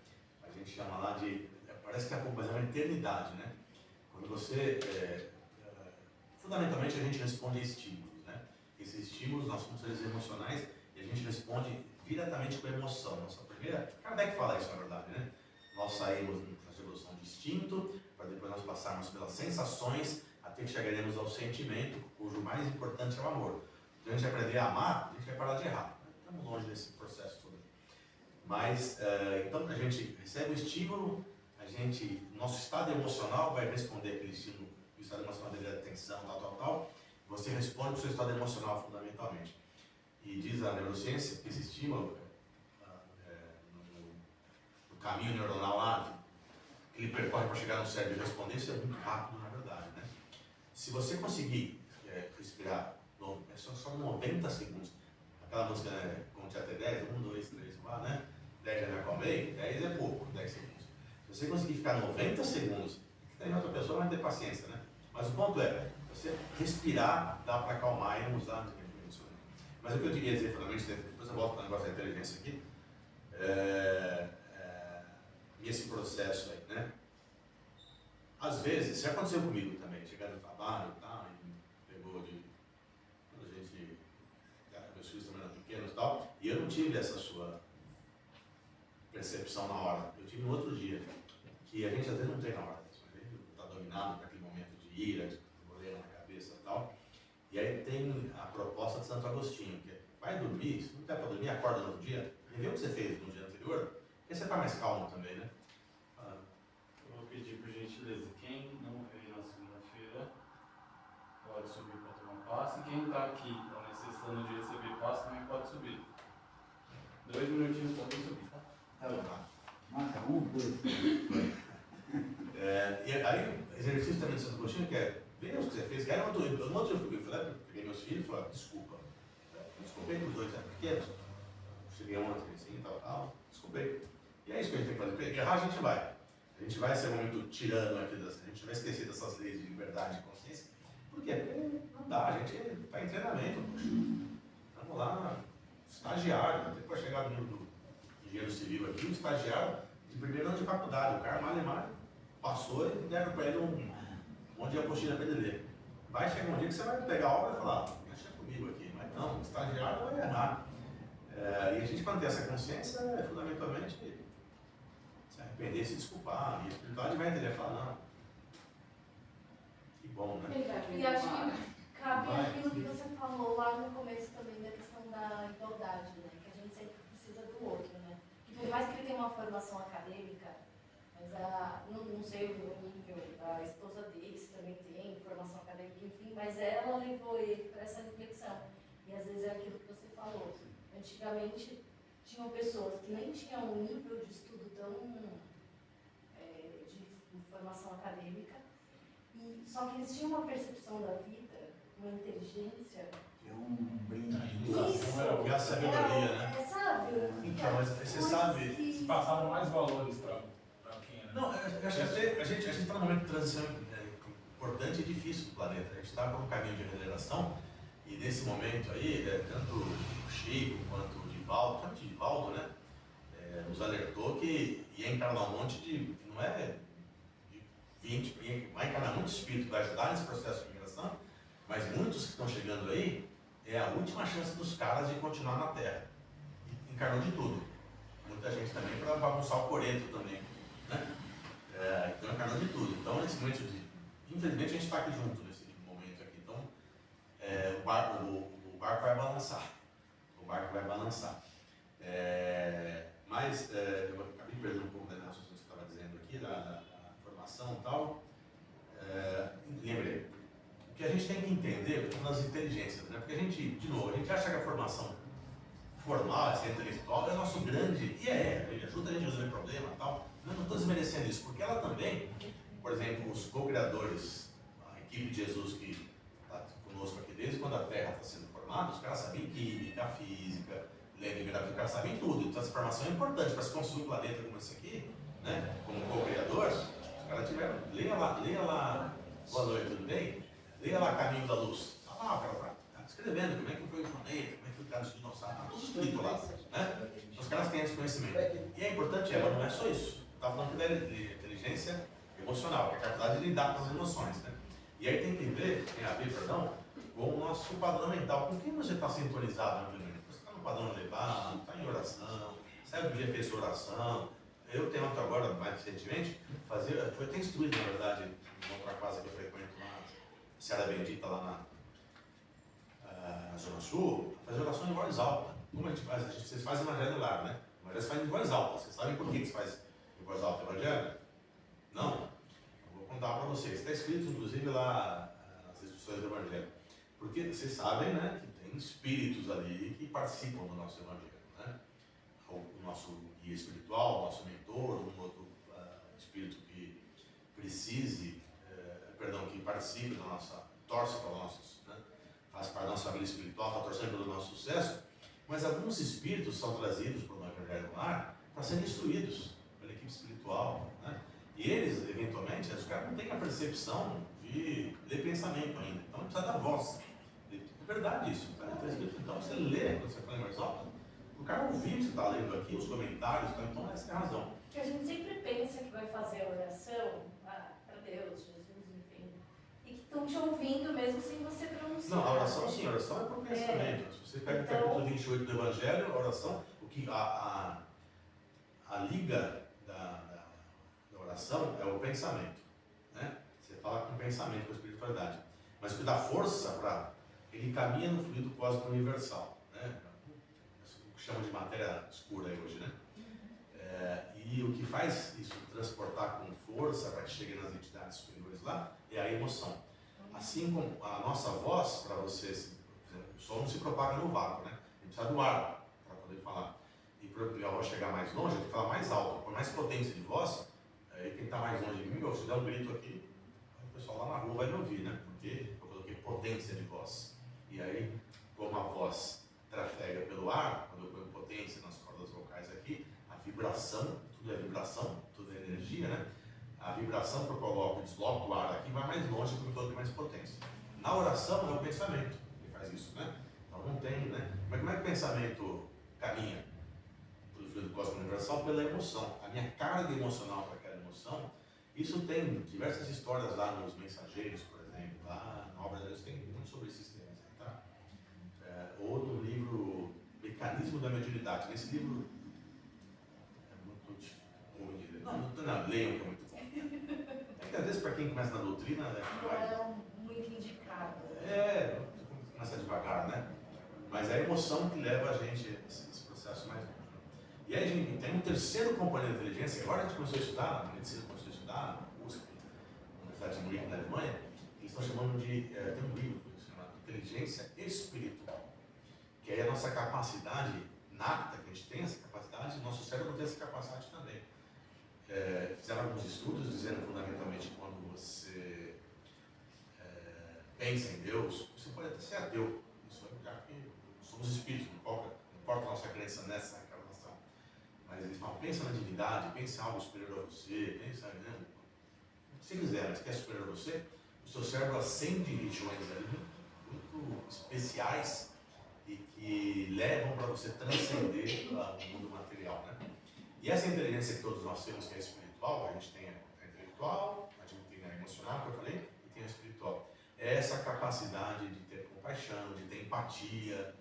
A gente chama lá de, parece que é uma eternidade, né? Quando você, fundamentalmente a gente responde a estímulos, né? Esses estímulos, nós somos seres emocionais e a gente responde diretamente com a emoção. Nossa primeira, Kardec fala isso na verdade, né? Nós saímos da evolução de instinto, para depois nós passarmos pelas sensações, até que chegaremos ao sentimento, cujo mais importante é o amor. Se a gente aprender a amar, a gente vai parar de errar. Estamos longe desse processo todo. Mas, então, a gente recebe o estímulo, nosso estado emocional vai responder aquele estímulo, o estado emocional dele é atenção, tal. Você responde para o seu estado emocional, fundamentalmente. E diz a neurociência que esse estímulo, no caminho neuronal lá, que ele percorre para chegar no cérebro e responder, isso é muito rápido, na verdade, né? Se você conseguir respirar, só 90 segundos, aquela música, né, conte até 10, 1, 2, 3, 4, né? 10 já me acalmei, 10 é pouco, 10 segundos. Se você conseguir ficar 90 segundos, que tem outra pessoa vai ter paciência, né? Mas o ponto é, você respirar dá para acalmar e não usar antidepressivos. Mas o que eu queria dizer, fundamentalmente, depois eu volto para o negócio da inteligência aqui, e esse processo aí, né? Às vezes, isso aconteceu comigo também, chegar no trabalho e tal, e pegou de... Quando a gente... Meus filhos também eram pequenos e tal, e eu não tive essa sua percepção na hora. Eu tive no outro dia, que a gente às vezes não tem na hora. A gente está dominado por aquele momento de ira, de boleira na cabeça e tal. E aí tem a proposta de Santo Agostinho, que é, vai dormir, se não der para dormir, acorda no outro dia, revê o que você fez no dia anterior, porque você está mais calmo também, né? Eu vou pedir por gentileza, quem não veio na segunda-feira pode subir para tomar passe. Quem está aqui, está necessitando de receber passe, também pode subir. 2 minutinhos para quem subir, tá? Tá bom. Marca 1, 2. E aí, exercício também de Santo Agostinho, que é ver o que você fez. Cara, no outro dia eu fui lá, peguei meus filhos e falei, desculpa. Desculpei por 2 anos pequenos. Cheguei ontem assim, tal. Desculpei. E é isso que a gente tem que fazer. Porque errar a gente vai. A gente vai ser muito tirano aqui, a gente vai esquecer dessas leis de liberdade e consciência. Por quê? Porque não dá, a gente está em treinamento. Puxa. Vamos lá, estagiário, até para chegar no do engenheiro civil aqui, um estagiário de primeiro ano de faculdade, o cara mal passou e deram para ele um monte de apostila para ele ler. Vai chegar um dia que você vai pegar a obra e falar, deixa comigo aqui, mas não, o estagiário vai errar. E a gente, quando tem essa consciência, é fundamentalmente se arrepender e se desculpar. E a espiritualidade vai entender e falar, não. Que bom, né? E acho que cabe aquilo que você falou lá no começo também da questão da igualdade, né? Que a gente sempre precisa do outro, né? Que por mais que ele tenha uma formação acadêmica, mas não sei o nível da esposa dele, se também tem formação acadêmica, enfim, mas ela levou ele para essa reflexão. E às vezes é aquilo que você falou. Antigamente tinham pessoas que nem tinham um nível de estudo tão de formação acadêmica, só que eles tinham uma percepção da vida, uma inteligência. É um brinde. Isso! E a sabedoria, né? Sabe? Então, mas você sabe... Se passavam mais valores para quem era. Não, eu acho que até a gente está num momento de transição importante e difícil do planeta. A gente está por um caminho de regeneração e nesse momento aí, tanto o Chico quanto o Divaldo, né, nos alertou que ia encarnar um monte de, não é de 20, vai encarnar muito espírito que vai ajudar nesse processo de migração, mas muitos que estão chegando aí, é a última chance dos caras de continuar na Terra. E encarnou de tudo. Muita gente também para bagunçar o coreto também, né? Então encarnou de tudo. Então nesse momento, infelizmente a gente está aqui junto nesse momento aqui. Então o barco vai balançar. O barco vai balançar. Mas eu acabei perdendo um pouco das ações que você estava dizendo aqui, da formação e tal. Lembrei. O que a gente tem que entender são as inteligências, né? Porque a gente, de novo, a gente acha que a formação formal, essa intelectual, é nosso grande, e ele ajuda a gente a resolver problema e tal. Mas não estou desmerecendo isso, porque ela também, por exemplo, os co-criadores, a equipe de Jesus que está conosco aqui desde quando a Terra está sendo formada, os caras sabem química, física, lei de gravidade, os caras sabem tudo. Então essa formação é importante para se construir um planeta como esse aqui, né? Como co-criadores, os caras tiveram. Leia lá, boa noite, tudo bem? Leia lá Caminho da Luz. Está o cara tá descrevendo como é que foi o planeta, como é que foi o cara dos dinossauros, tá tudo escrito lá. Né? Os caras têm esse conhecimento. E é importante, mas não é só isso. Eu estava falando de inteligência emocional, que é a capacidade de lidar com as emoções. Né? E aí tem que ver, tem a ver, perdão, com o nosso padrão mental. Com quem você está sintonizado no momento? Você está no padrão elevado, está em oração, sabe que dia fez sua oração. Eu tenho agora, mais recentemente, foi até instruído, na verdade, em outra casa que eu frequento lá, Serra Bendita, lá na Zona Sul, fazer oração em voz alta. Como a gente faz? Vocês fazem evangelho lá, né? Mas eles fazem em voz alta. Vocês sabem por que se faz em voz alta o evangelho? Não? Eu vou contar para vocês. Está escrito, inclusive, lá nas instruções do evangelho. Porque vocês sabem, né, que tem espíritos ali que participam do nosso evangelho, né? O nosso guia espiritual, o nosso mentor, um outro espírito que precise, que participe da nossa, torce para os nossos, né? Faz parte da nossa vida espiritual, está torcendo pelo nosso sucesso, mas alguns espíritos são trazidos para o evangelho no lar para serem instruídos pela equipe espiritual, né? E eles, eventualmente, os caras não têm a percepção de ler pensamento ainda, então precisa da voz. É verdade isso, tá escrito. Então você lê quando você fala em voz alta, o cara ouvir o que você está lendo aqui, os comentários, então essa é a razão. Porque a gente sempre pensa que vai fazer a oração para Deus, Jesus, enfim, e que estão te ouvindo mesmo sem você pronunciar. Não, a oração sim, a oração é por pensamento. Se você pega Então, o capítulo 28 do Evangelho, a oração, o que a liga da oração é o pensamento, né? Você fala com o pensamento, com a espiritualidade. Mas o que dá força para ele caminha no fluido cósmico universal, né? O que chama de matéria escura aí hoje, né? E o que faz isso transportar com força para que chegue nas entidades superiores lá é a emoção. Assim como a nossa voz, para você, o som não se propaga no vácuo, né? A gente precisa do ar para poder falar. E para a voz chegar mais longe, eu tenho que falar mais alto. Por mais potência de voz, quem está mais longe de mim, se der um grito aqui, o pessoal lá na rua vai me ouvir, né? Porque eu coloquei potência de voz. E aí, como a voz trafega pelo ar, quando eu ponho potência nas cordas vocais aqui, a vibração, tudo é vibração, tudo é energia, né? A vibração que eu coloco e desloco o ar aqui vai mais longe porque eu coloquei mais potência. Na oração é o pensamento que faz isso, né? Então não tem, né? Mas como é que o pensamento caminha pelo fluido cósmico universal? Pela emoção. A minha carga emocional para aquela emoção, isso tem diversas histórias lá nos Mensageiros, por exemplo, lá na obra deles tem muito sobre esses temas, tá? Ou no livro Mecanismo da Mediunidade. Nesse livro é muito difícil. Não, leiam que é muito bom. É que às vezes para quem começa na doutrina, né, não é muito indicado. Começa devagar, né? Mas é a emoção que leva a gente a esse processo mais longe. Né? E aí a gente tem um terceiro componente da inteligência, que agora a gente começou a estudar, na medicina começou a estudar, na USP, na Universidade de Munique, na Alemanha, eles estão chamando de, tem um livro chamado Inteligência Espiritual, que é a nossa capacidade nata, que a gente tem essa capacidade, nosso cérebro tem essa capacidade também. Fizeram alguns estudos dizendo fundamentalmente que quando você pensa em Deus, você pode até ser ateu, isso é já que somos espíritos, não importa a nossa crença nessa encarnação, mas eles falam, pensa na divindade, pensa em algo superior a você, pensa, né, o que você quiser, mas que é superior a você, o seu cérebro acende regiões ali muito especiais e que levam para você transcender o mundo material, né? E essa inteligência que todos nós temos, que é espiritual, a gente tem a intelectual, a gente tem a emocional, que eu falei, e tem a espiritual. É essa capacidade de ter compaixão, de ter empatia,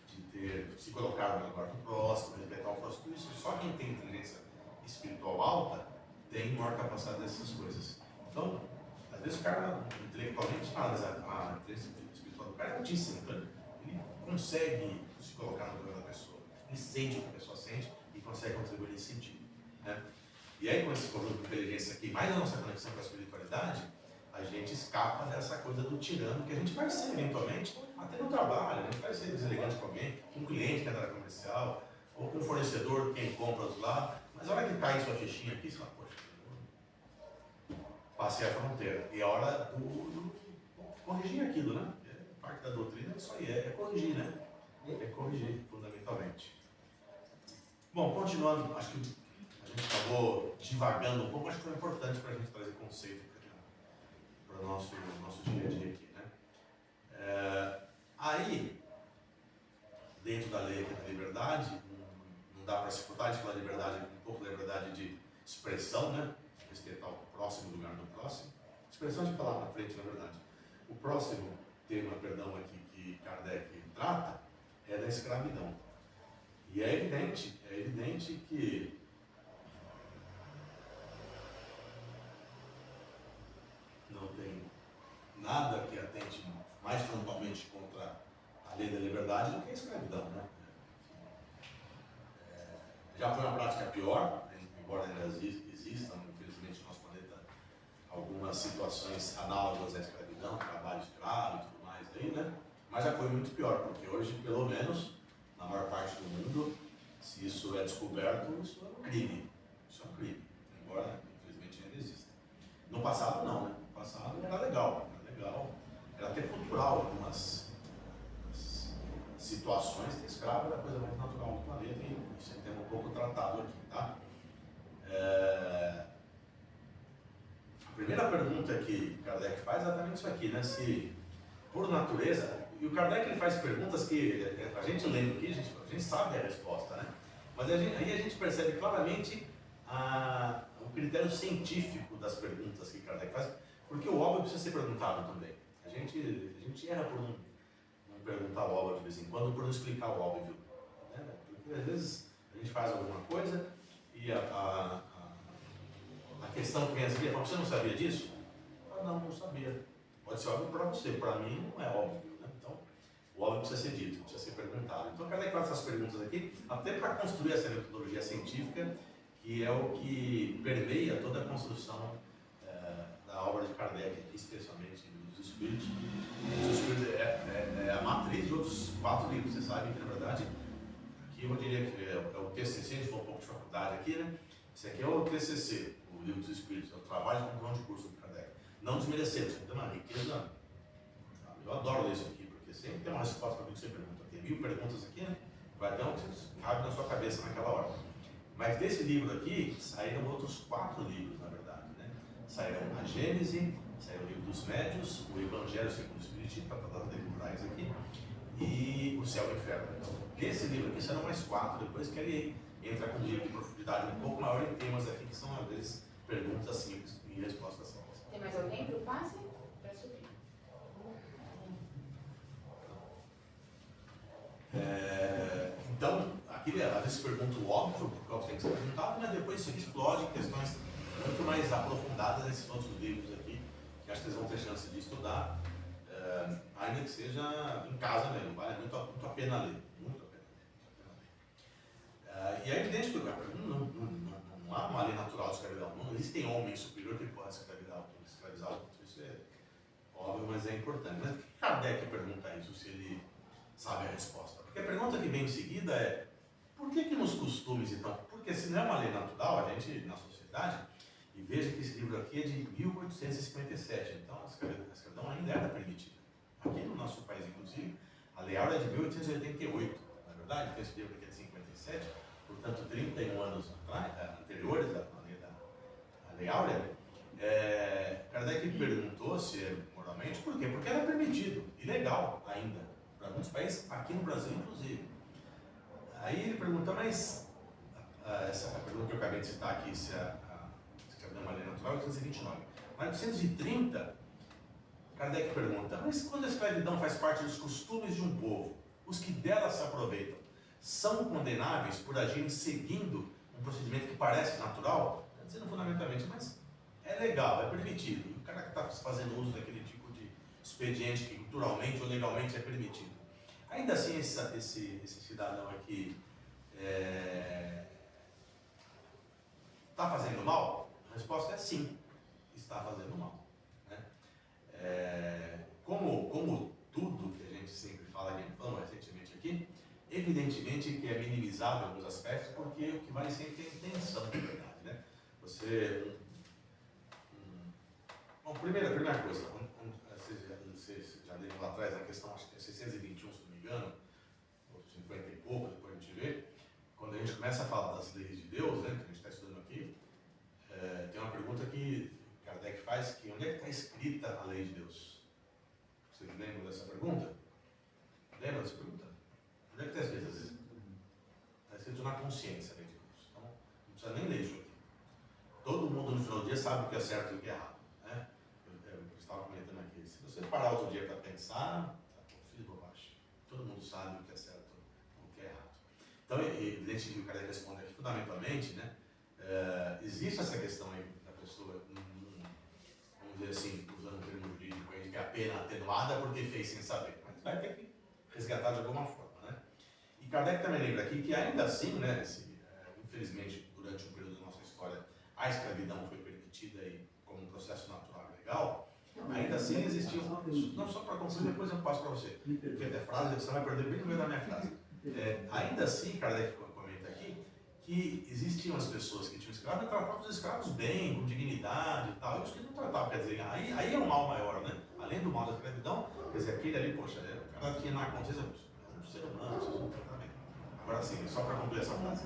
de se colocar no lugar do próximo, respeitar o próximo, tudo isso. Só quem tem inteligência espiritual alta tem maior capacidade dessas coisas. Então, às vezes o cara intelectualmente fala, mas a inteligência espiritual do cara é altíssima, então ele consegue se colocar no lugar da pessoa, ele sente o que a pessoa sente e consegue contribuir nesse sentido, né? E aí, com esse conjunto de inteligência aqui, mais a nossa conexão com a espiritualidade, a gente escapa dessa coisa do tirano que a gente vai ser eventualmente, até no trabalho, a gente vai ser deselegante com alguém, com um cliente que é da área comercial, ou com um fornecedor, quem compra do lado, mas a hora que cai sua fichinha aqui, você fala, poxa, passei a fronteira. E a hora do corrigir aquilo, né? Parte da doutrina é isso aí, é corrigir, né? É corrigir, fundamentalmente. Bom, continuando, acho que a gente acabou divagando um pouco, acho que foi importante para a gente trazer conceito para o nosso dia a dia aqui, né? Aí, dentro da lei aqui da liberdade, não dá para se furtar de falar de liberdade, um pouco da liberdade de expressão, né? Respeitar o próximo, lugar do próximo. Expressão de falar na frente, na verdade. O próximo tema, perdão, aqui que Kardec trata é da escravidão. E é evidente que não tem nada que atente mais frontalmente contra a lei da liberdade do que a escravidão, né? Já foi uma prática pior, embora ainda existam, infelizmente, no nosso planeta, algumas situações análogas à escravidão, trabalho escravo e tudo mais aí, né? Mas já foi muito pior, porque hoje, pelo menos, na maior parte do mundo, se isso é descoberto, isso é um crime. Isso é um crime, embora, infelizmente, ainda exista. No passado, não, né? No passado era legal, era até cultural algumas situações que escravo era a coisa mais natural do planeta e isso é um tema um pouco tratado aqui, tá? A primeira pergunta que Kardec faz é exatamente isso aqui, né? Se, por natureza, e o Kardec ele faz perguntas que a gente lendo aqui, a gente sabe a resposta, né? Mas aí a gente percebe claramente o critério científico das perguntas que Kardec faz, porque o óbvio precisa ser perguntado também. A gente erra por não perguntar o óbvio de vez em quando, por não explicar o óbvio, né? Porque às vezes a gente faz alguma coisa e a questão que vem a seguir, você não sabia disso? Não sabia. Pode ser óbvio para você, para mim não é óbvio, né? Então, o óbvio precisa ser dito, precisa ser perguntado. Então, Kardec faz essas perguntas aqui, até para construir essa metodologia científica, que é o que permeia toda a construção da obra de Kardec, aqui, especialmente dos Espíritos. Os Espíritos é a matriz de outros 4 livros, você sabe que, na verdade, aqui eu diria que é o TCC, a gente falou um pouco de faculdade aqui, né? Esse aqui é o TCC, o Livro dos Espíritos, é o trabalho de conclusão de curso do Kardec. Não desmerecendo, tem uma riqueza. Eu adoro ler isso aqui, porque sempre tem uma resposta para o que você pergunta. Tem 1000 perguntas aqui, né? Vai ter um que cabe na sua cabeça naquela hora. Mas desse livro aqui, saíram outros 4 livros, na verdade, né? Saíram a Gênese, saiu o Livro dos Médios, o Evangelho segundo o Espiritismo, para tratar de Moraes aqui, e o Céu e o Inferno. Então, desse livro aqui serão mais 4, depois que ele entra com um livro de profundidade um pouco maior em temas aqui, que são, às vezes, perguntas simples e respostas simples. Tem mais alguém para o passe? Para subir. Então, aqui às vezes pergunta o óbvio, porque tem que ser perguntado, mas depois isso explode em questões muito mais aprofundadas nesses outros livros aqui, que acho que vocês vão ter chance de estudar, ainda que seja em casa mesmo, vale muito a pena ler, muito a pena ler. E é evidente que não há uma lei natural de escravidão, não existe homem superior que possa escravizar o outro, isso é óbvio, mas é importante. Mas por que Kardec pergunta isso, se ele sabe a resposta? Porque a pergunta que vem em seguida é: por que nos costumes, então? Porque se não é uma lei natural, a gente, na sociedade, e veja que esse livro aqui é de 1857, então a escravidão ainda era permitida. Aqui no nosso país, inclusive, a Lei Áurea é de 1888, na verdade, que esse livro aqui é de 57, portanto, 31 anos anteriores à Lei Áurea. Kardec perguntou se moralmente, por quê? Porque era permitido, e legal ainda, para muitos países, aqui no Brasil, inclusive. Aí ele pergunta, mas essa pergunta que eu acabei de citar aqui, se a escravidão é uma lei natural, é 1829. Mas em 1830, Kardec pergunta, mas quando a escravidão faz parte dos costumes de um povo, os que dela se aproveitam são condenáveis por agirem seguindo um procedimento que parece natural? Está dizendo fundamentalmente, mas é legal, é permitido. E o cara que está fazendo uso daquele tipo de expediente que culturalmente ou legalmente é permitido. Ainda assim, esse cidadão aqui está fazendo mal? A resposta é sim, está fazendo mal. Né? Como tudo que a gente sempre fala, que a gente falou recentemente aqui, evidentemente que é minimizado em alguns aspectos, porque o que vale sempre é a intenção, na verdade. Né? Bom, primeira coisa, vocês já leram lá atrás a questão, acho que é 621, se não me engano, ou 50 e pouco, depois a gente vê, quando a gente começa a falar das leis de Deus, né, que a gente está estudando aqui, tem uma pergunta que Kardec faz, que onde é que está escrita a lei de Deus? Vocês lembram dessa pergunta? na consciência, além de Deus. Então, não precisa nem ler isso aqui. Todo mundo no final do dia sabe o que é certo e o que é errado. Né? Eu estava comentando aqui, se você parar outro dia para pensar, fiz bobagem. Todo mundo sabe o que é certo e o que é errado. Então, é evidente que o Kardec responde aqui fundamentalmente, né? Existe essa questão aí da pessoa, vamos dizer assim, usando um termo jurídico aí, que é a pena atenuada porque fez sem saber, mas vai ter que resgatar de alguma forma, né? E Kardec também lembra aqui que ainda assim, né, infelizmente, durante um período da nossa história, a escravidão foi permitida aí como um processo natural e legal, ainda assim existiu, não só para concluir, depois eu passo para você, porque a frase, você vai perder bem no meio da minha frase. Ainda assim, Kardec comenta aqui, que existiam as pessoas que tinham escravos e tratavam os escravos bem, com dignidade e tal, e os que não tratavam, quer dizer, aí é um mal maior, né? Além do mal da escravidão, quer dizer, aquele ali, poxa, o cara tinha na consciência, um ser humano, vocês vão tratar bem. Agora sim, só para concluir essa frase.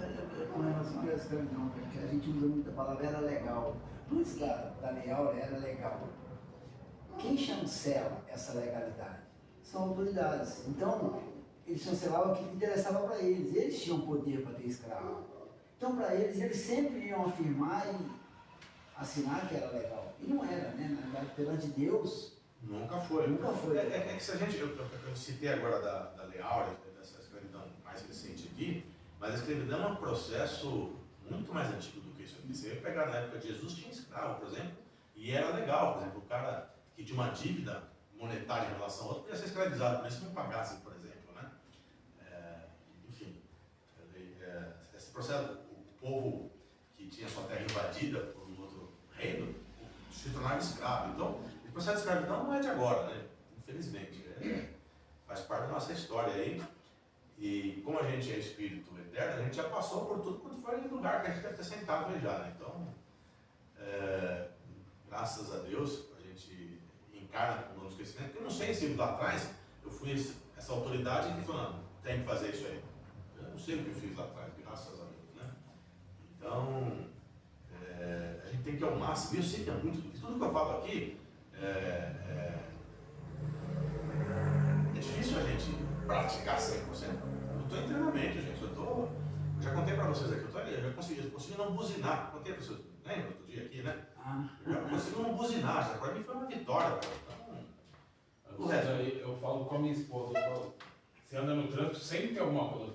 Com relação à escravidão, porque a gente usa muita palavra, era legal. Antes da Lei Áurea era legal. Quem chancela essa legalidade? São autoridades. Então, eles chancelavam o que interessava para eles. Eles tinham poder para ter escravo. Então, para eles sempre iam afirmar e assinar que era legal. E não era, né? Na verdade, perante Deus, nunca foi. Nunca foi. É que se a gente, eu citei agora da Lei Áurea, dessa escravidão mais recente aqui, mas a escravidão é um processo muito mais antigo do que isso aqui. Você ia pegar na época de Jesus, tinha escravo, por exemplo, e era legal, por exemplo, o cara que tinha uma dívida monetária em relação ao outro podia ser escravizado, mas se não pagasse, por exemplo, né? Enfim, esse processo, o povo que tinha sua terra invadida por um outro reino se tornava escravo. Então, o processo de escravidão não é de agora, né? Infelizmente, faz parte da nossa história aí. E como a gente é espírito eterno, a gente já passou por tudo quanto foi lugar que a gente deve ter sentado aí já, né? Então, graças a Deus, a gente encarna com o nosso conhecimento. Eu não sei se lá atrás eu fui essa autoridade que falou, não, tem que fazer isso aí. Eu não sei o que eu fiz lá atrás, graças a Deus, né? Então, a gente tem que ir ao máximo, eu sei que é muito difícil. Tudo que eu falo aqui é difícil a gente praticar 100%. Eu estou em treinamento, gente. Eu já contei para vocês aqui, eu já consegui não buzinar. Contei para vocês, lembra outro dia aqui, né? Eu já consegui não buzinar, já para mim foi uma vitória. Então, Aí eu falo com a minha esposa, eu falo, você anda no trânsito, sempre tem alguma coisa.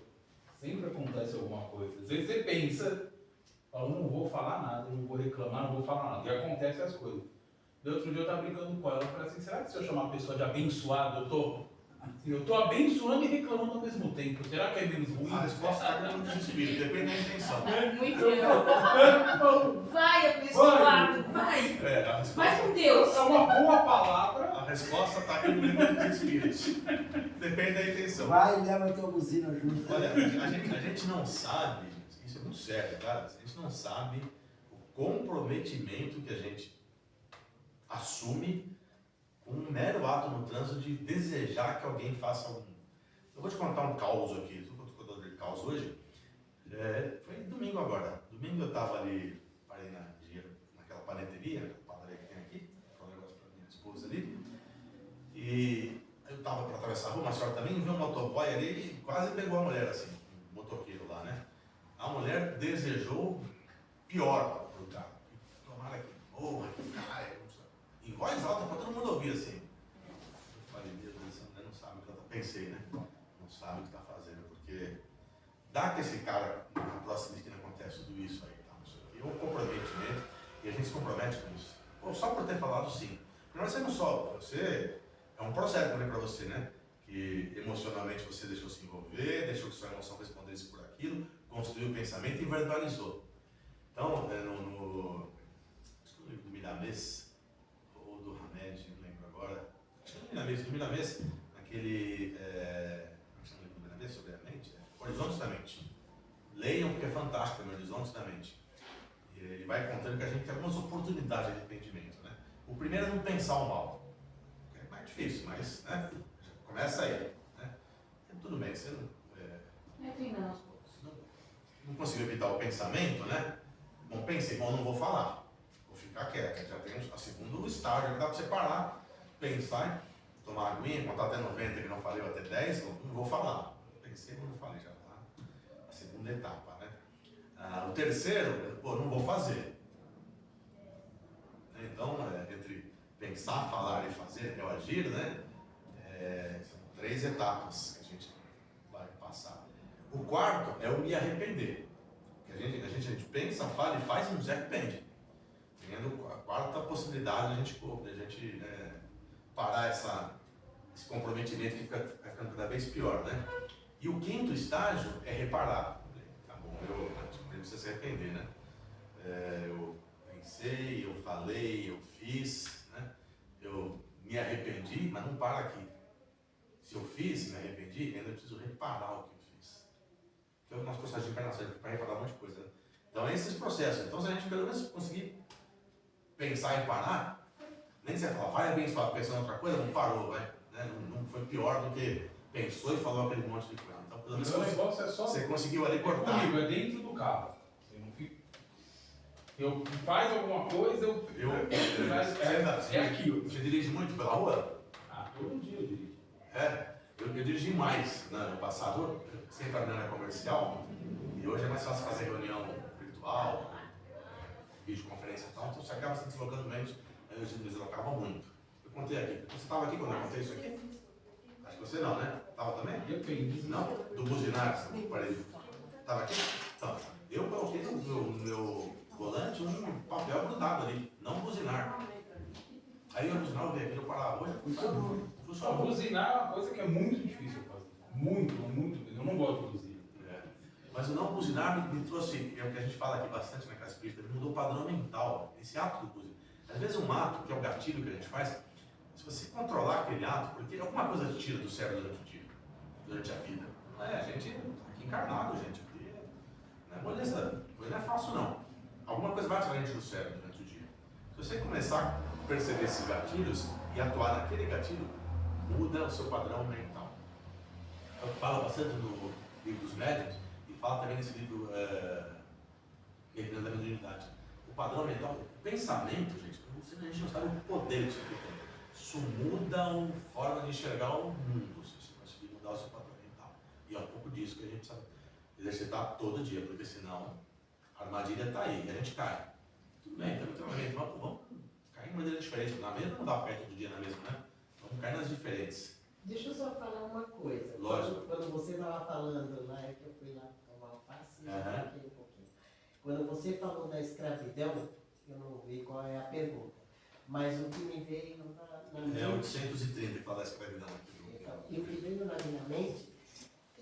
Sempre acontece alguma coisa. Às vezes você pensa, fala, não vou falar nada, não vou reclamar, não vou falar nada. E acontecem as coisas. Daí outro dia eu estava brincando com ela, eu falei assim, será que se eu chamar a pessoa de abençoado, eu estou abençoando e reclamando ao mesmo tempo? Será que é menos ruim? a resposta está no desespero, depende da intenção. Muito legal. Vai, abençoado, vai. A resposta, Vai com Deus. É uma boa palavra. a resposta está aqui no livro dos Espíritos. Depende da intenção. vai e leva a tua buzina junto. Olha, a gente não sabe, isso é muito sério, cara, a gente não sabe o comprometimento que a gente assume com um mero ato no trânsito de desejar que alguém faça algum. Eu vou te contar um caos aqui, estou contando de caos hoje. Foi domingo agora. Domingo eu estava ali, parei naquela paneteria, a padaria que tem aqui, para um negócio para minha esposa ali. E eu estava para atravessar a rua, uma senhora também viu um motoboy ali e quase pegou a mulher assim, um motoqueiro lá, né? A mulher desejou pior para o carro. Tomara que morra, que caia. Em voz alta para todo mundo ouvir assim. Eu falei, meu Deus, essa mulher não sabe o que ela está pensei, né? Não sabe o que está fazendo, porque dá que esse cara, na próxima esquina acontece tudo isso aí, tá? Não sei o quê. É um comprometimento e a gente se compromete com isso. Pô, só por ter falado sim. Porque você não só, você é um processo também para você, né? Que emocionalmente você deixou se envolver, deixou que sua emoção respondesse por aquilo, construiu o pensamento e verbalizou. Então, acho que no livro do Miramês, ou do Hamed, não lembro agora, acho que é do Miramês, naquele, como chama o livro do Miramês, sobre a mente? Horizontes da Mente. Leiam porque é fantástico, o Horizontes da Mente. E ele vai contando que a gente tem algumas oportunidades de arrependimento, né? O primeiro é não pensar o mal. É mais difícil, mas, né? Começa aí, né? Tudo bem, você Vai treinando aos poucos. não conseguiu evitar o pensamento, né? Bom, pensei, bom, não vou falar. Vou ficar quieto. Já tem a segundo estágio, que dá para você parar, pensar, tomar aguinha, contar até 90 que não falei, ou até 10, não vou falar. Pensei, mas não falei, já tá. A segunda etapa, né? O terceiro, pô, não vou fazer. Então, entre pensar, falar e fazer, é o agir, né? São 3 etapas que a gente vai passar. O quarto é o me arrepender. Que a gente pensa, fala e faz e não se arrepende. Tendo a quarta possibilidade de a gente parar esse comprometimento que fica ficando cada vez pior, né? E o quinto estágio é reparar. Tá bom, eu não precisa se arrepender, né? Eu pensei, eu falei, eu fiz, né? Eu me arrependi, mas não para aqui. Se eu fiz, me arrependi, ainda preciso reparar o que eu fiz. Então, o nosso processo de encarnação é para reparar um monte de coisa. Né? Então, é esses processos. Então, se a gente pelo menos conseguir pensar em parar, nem que você fala, vai abençoar, pensando em outra coisa, não parou, vai. Né? Não foi pior do que pensou e falou aquele monte de coisa. Então, pelo menos O negócio é só. você conseguiu ali cortar. Comigo, é dentro do carro. Você não fica. Eu faz alguma coisa, é aquilo. Você dirige muito pela rua? Todo dia eu dirijo. Eu dirigi mais, né, no passado, eu sempre trabalhando na comercial, e hoje é mais fácil fazer reunião virtual, videoconferência e tal, então você acaba se deslocando menos, aí eu me deslocava muito. Eu contei aqui, você estava aqui quando eu contei isso aqui? Acho que você não, né? Estava também? Depende. Não? Do buzinar, estava aqui? Então, eu coloquei no meu volante um papel grudado ali, não buzinar. Aí eu buzinar, eu vi aqui, eu parava hoje, Só buzinar é uma coisa que é muito difícil fazer. Muito. Eu não gosto de buzinar. Mas o não buzinar me trouxe, é o que a gente fala aqui bastante na casa espírita, me mudou o padrão mental, esse ato do buzinar. Às vezes um ato, que é o gatilho que a gente faz, se você controlar aquele ato, porque alguma coisa te tira do cérebro durante o dia, durante a vida. Não é, a gente tá aqui encarnado, gente, porque não é moleza, não é fácil não. Alguma coisa vai tirar a gente do cérebro durante o dia. Se você começar a perceber esses gatilhos e atuar naquele gatilho, muda o seu padrão mental. É o que fala bastante no livro dos médiuns e fala também nesse livro Refinando da Mediunidade. O padrão mental, o pensamento, gente, a gente não sabe o poder que isso aqui tem. Isso muda a forma de enxergar o mundo, você vai conseguir mudar o seu padrão mental. E é um pouco disso que a gente precisa exercitar todo dia, porque senão a armadilha está aí e a gente cai. Tudo bem, estamos treinamento, vamos cair de maneira diferente. Na mesma não dá para cair todo dia na mesma, né? Vamos cair nas diferentes. Deixa eu só falar uma coisa. Lógico. Quando você estava falando lá, é que eu fui lá tomar um passe e já fiquei um pouquinho. Quando você falou da escravidão, eu não vi qual é a pergunta, mas o que me veio na minha mente... 830 que fala da escravidão aqui. Então, e o que veio na minha mente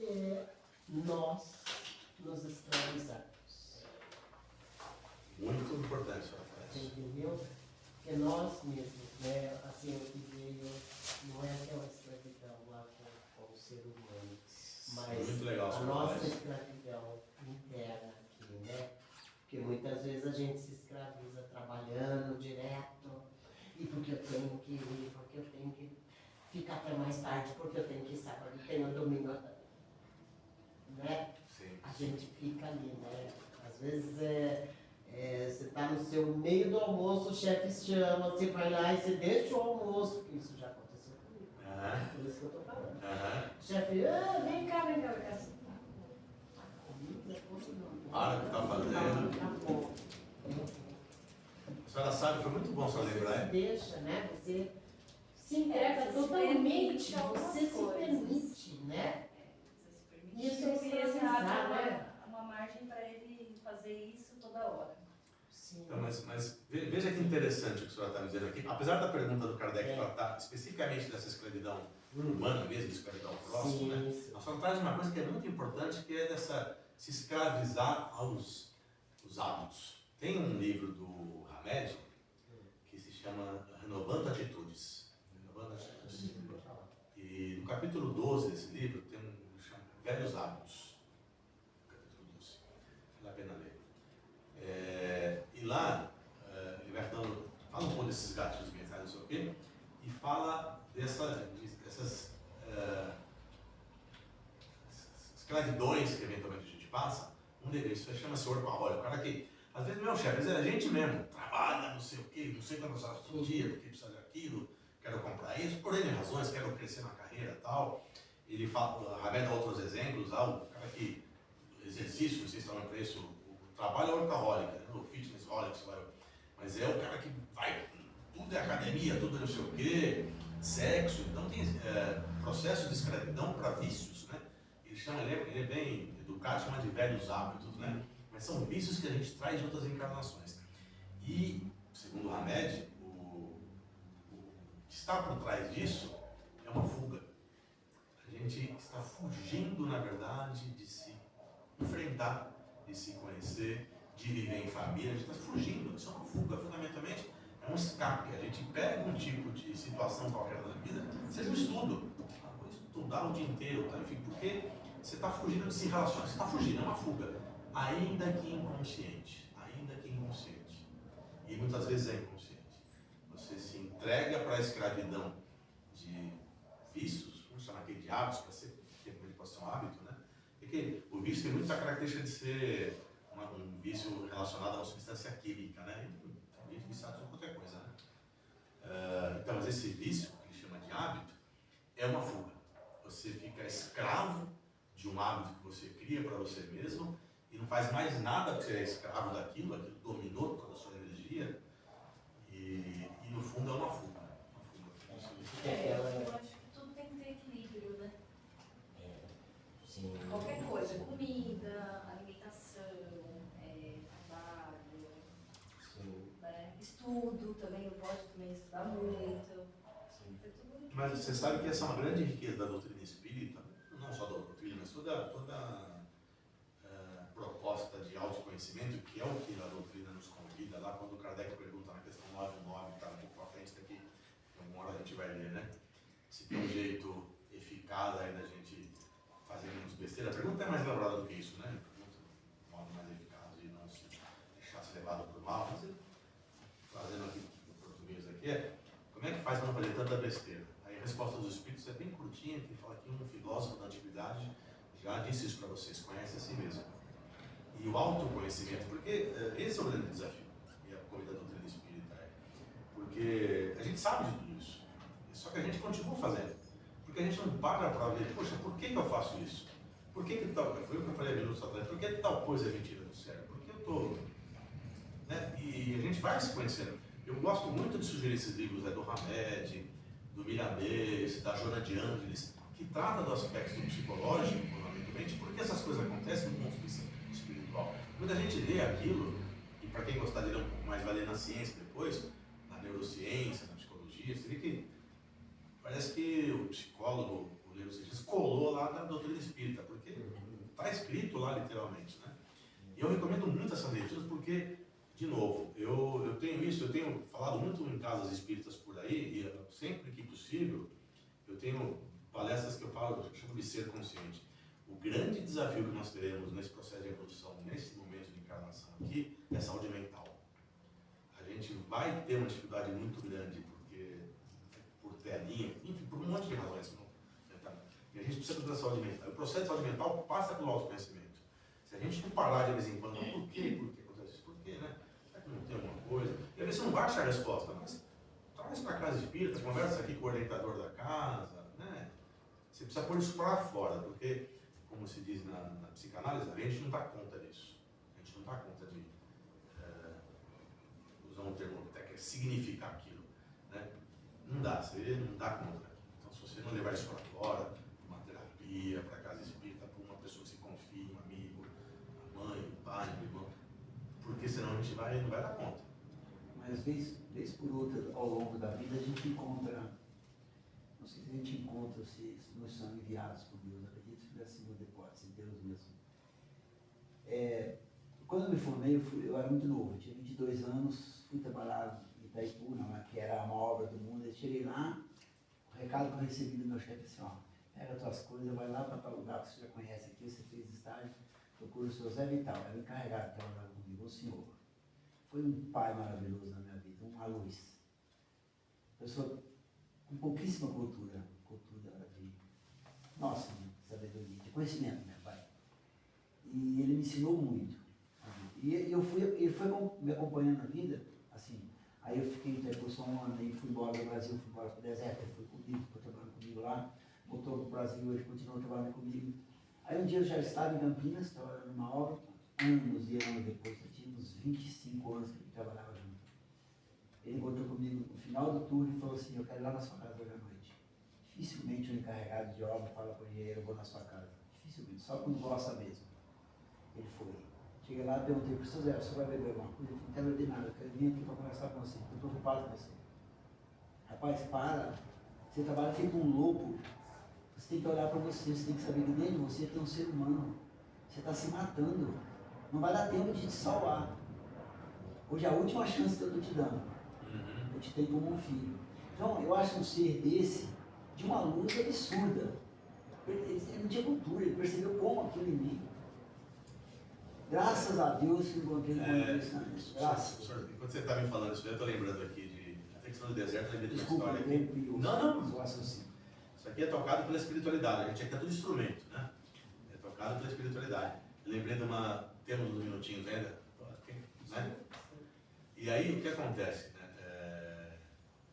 é nós nos escravizarmos. Muito importante essa Você frase. entendeu? Porque nós mesmos, né, assim, o que veio, não é aquela escravidão lá com o ser humano, mas Muito legal, a nossa frase. escravidão interna aqui, né? Porque muitas vezes a gente se escraviza trabalhando direto, e porque eu tenho que ir, porque eu tenho que ficar até mais tarde, porque eu tenho que estar, porque tenho domingo, né? Sim. A gente fica ali, né? Às vezes você está no seu meio do almoço, o chefe chama, você vai lá e você deixa o almoço, porque isso já aconteceu comigo. Por isso que eu estou falando. O chefe, vem cá, assim. Para o que está fazendo. Tá bom. A senhora sabe, foi muito bom a senhora lembrar, Você hein? deixa, né? Você se entrega você se totalmente, permite algumas você se coisas. permite, né? Isso Isso é e esse escravizar, ato né? é uma margem para ele fazer isso toda hora. Sim. Então, mas veja que interessante o que a senhora está me dizendo aqui. Apesar da pergunta do Kardec tratar especificamente dessa escravidão humana mesmo, escravidão próxima, né? Sim. A senhora traz uma coisa que é muito importante, que é dessa se escravizar aos hábitos. Tem um livro do Hamed que se chama Renovando Atitudes. Renovando Atitudes. E no capítulo 12 desse livro tem um chama Velhos Hábitos. Capítulo 12. Vale a pena ler. E lá ele vai falando, fala um pouco desses gatilhos mentais, não sei o quê, e fala dessas escravidões que eventualmente a gente passa. Um deles chama-se workaholic. O cara que, às vezes, não é o chefe, às vezes é a gente mesmo. Trabalha, não sei o quê, não sei quantas horas por dia, porque precisa daquilo, quero comprar isso, por N razões, quero crescer na carreira e tal. Ele fala, Rabé dá outros exemplos, o cara que, exercício, não sei se está no preço, o trabalho é workaholic, né? O fitness holic, sei lá. Mas é o cara que vai, tudo é academia, tudo é não sei o quê, sexo. Então tem processo de escravidão para vícios, né? Ele é bem educado, chama de velhos hábitos, né? Mas são vícios que a gente traz de outras encarnações. E, segundo o Hamed, o que está por trás disso é uma fuga. A gente está fugindo, na verdade, de se enfrentar, de se conhecer, de viver em família. A gente está fugindo, isso é uma fuga. Fundamentalmente, é um escape. A gente pega um tipo de situação qualquer da vida, seja um estudo. Vou estudar o dia inteiro, tá? Enfim, porque você está fugindo de se relacionar. Você está fugindo, é uma fuga. Ainda que inconsciente. Ainda que inconsciente. E muitas vezes é inconsciente. Você se entrega para a escravidão de vícios, vamos chamar aqui de hábitos, para ser, que pode ser um hábito, né? Porque o vício tem muita característica de ser um vício relacionado a uma substância química, né? Tem gente viciado em qualquer coisa, né? Então, mas esse vício, que ele chama de hábito, é uma fuga. Você fica escravo de um hábito que você cria para você mesmo e não faz mais nada porque você é escravo daquilo, aquilo dominou toda a sua energia e no fundo é uma fuga. Eu acho que tudo tem que ter equilíbrio, né? Sim. Qualquer coisa, comida, alimentação, trabalho, Sim. né? Estudo também, não pode também estudar muito. Sim. É tudo Mas você sabe que essa é uma grande riqueza da doutrina espírita, não só da doutrina, mas toda proposta de autoconhecimento, que é o que a doutrina nos convida, lá quando Kardec pergunta na questão 99, que está um pouco para frente daqui, uma hora a gente vai ler, né? Se tem um jeito eficaz aí da gente fazer menos besteira. A pergunta é mais elaborada do que isso, né? Um modo mais eficaz de não se deixar ser levado por mal. Mas fazendo aqui em português aqui como é que faz para não fazer tanta besteira? Aí a resposta dos espíritos é bem curtinha, que fala que um filósofo da antiguidade já disse isso para vocês, conhece a si mesmo. E o autoconhecimento, porque esse é o grande desafio, e a coisa da doutrina espírita porque a gente sabe de tudo isso, só que a gente continua fazendo, porque a gente não para para ver, poxa, por que eu faço isso? Por que tal, foi o que eu falei minutos atrás, por que tal coisa é mentira do cérebro? Por que eu estou... Né? E a gente vai se conhecendo. Eu gosto muito de sugerir esses livros do Hamed, do Miramês, da Joana de Ângeles, que trata do aspecto psicológico, fundamentalmente, porque essas coisas acontecem no mundo espiritual. Quando a gente lê aquilo, e para quem gostar de ler um pouco mais, vai ler na ciência depois, na neurociência, na psicologia, você vê que parece que o psicólogo, o neurocientista, colou lá na doutrina espírita, porque está escrito lá literalmente, né? E eu recomendo muito essas leituras porque, de novo, eu tenho falado muito em casas espíritas por aí, e sempre que possível, eu tenho palestras que eu falo, eu chamo de ser consciente. O grande desafio que nós teremos nesse processo de evolução, nesse momento de encarnação aqui, é saúde mental. A gente vai ter uma dificuldade muito grande, porque por telinha, enfim, por um monte de razões. E a gente precisa da saúde mental. O processo de saúde mental passa pelo autoconhecimento. Se a gente não parar de vez em quando, por que acontece isso? Por quê, né? Será que não tem alguma coisa? E às vezes você não vai achar a resposta, mas traz para a casa espírita, conversa aqui com o orientador da casa, né? Você precisa pôr isso para fora, porque, como se diz na psicanálise, a gente não dá conta disso. A gente não dá conta de usar um termo técnico, significar aquilo, né? Não dá, você não dá conta daquilo. Então, se você não levar isso para fora, uma terapia, para a casa espírita, para uma pessoa que se confia, um amigo, a mãe, o pai, o irmão, porque senão a gente não vai dar conta. Mas vez por outra, ao longo da vida, a gente encontra, não sei se a gente encontra se nós somos enviados por Deus, acredito que é a segunda hipótese, Deus mesmo. Quando eu me formei, eu era muito novo, eu tinha 22 anos, fui trabalhar em Itaipu, que era uma obra do mundo, eu cheguei lá, o recado que eu recebi do meu chefe assim, ó, pega as tuas coisas, vai lá para tal lugar que você já conhece aqui, você fez estágio, procura o seu Zé Vital, era o encarregado de trabalhar comigo, o senhor. Foi um pai maravilhoso na minha vida, uma luz. Pessoa com pouquíssima cultura de, nossa, sabedoria, de conhecimento, meu pai. E ele me ensinou muito. E ele foi me acompanhando na vida, assim. Aí eu fiquei em Itaipu só um ano, aí fui embora do Brasil, fui embora para o deserto, ele foi comigo, ficou trabalhando comigo lá, voltou para o Brasil, ele continuou trabalhando comigo. Aí um dia eu já estava em Campinas, trabalhando numa obra, anos e anos depois, eu tinha uns 25 anos que ele trabalhava junto. Ele encontrou comigo no final do turno e falou assim, eu quero ir lá na sua casa hoje à noite. Dificilmente o encarregado de obra fala para o engenheiro, eu vou na sua casa. Dificilmente, só quando gosta mesmo. Ele foi. Cheguei lá e perguntei, professor Zé, você vai beber alguma coisa? Ele falou, não quero beber nada, eu quero vir aqui para conversar com você, estou preocupado com você. Rapaz, para, você trabalha feito um louco, você tem que olhar para você, você tem que saber que dentro de você tem um ser humano, você está se matando, não vai dar tempo de te salvar. Hoje é a última chance que eu estou te dando, eu te tenho como um filho. Então, eu acho um ser desse, de uma luz absurda, ele não tinha cultura, ele percebeu como aquilo em mim. Graças a Deus que eu encontrei com isso. Graças. Professor, enquanto você está me falando isso, eu estou lembrando aqui de a fricção do deserto, eu lembrei de uma Desculpa, história aqui. Não. Isso Aqui é tocado pela espiritualidade, a gente aqui é tudo instrumento, né? É tocado pela espiritualidade. Eu lembrei de uma, temos uns minutinhos ainda, né? E aí o que acontece? Né?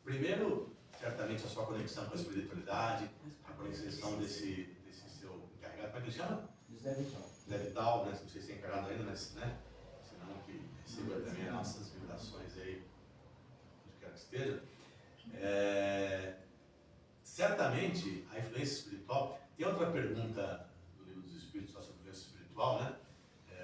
Primeiro, certamente a sua conexão com a espiritualidade, a conexão desse seu encarregado, como é que ele chama? José Vital. Zé Vital, né? Não sei se é encarregado ainda, mas, né? Senão que receba também as nossas vibrações aí, onde quer que esteja. Certamente, a influência espiritual. Tem outra pergunta do Livro dos Espíritos sobre a influência espiritual, né?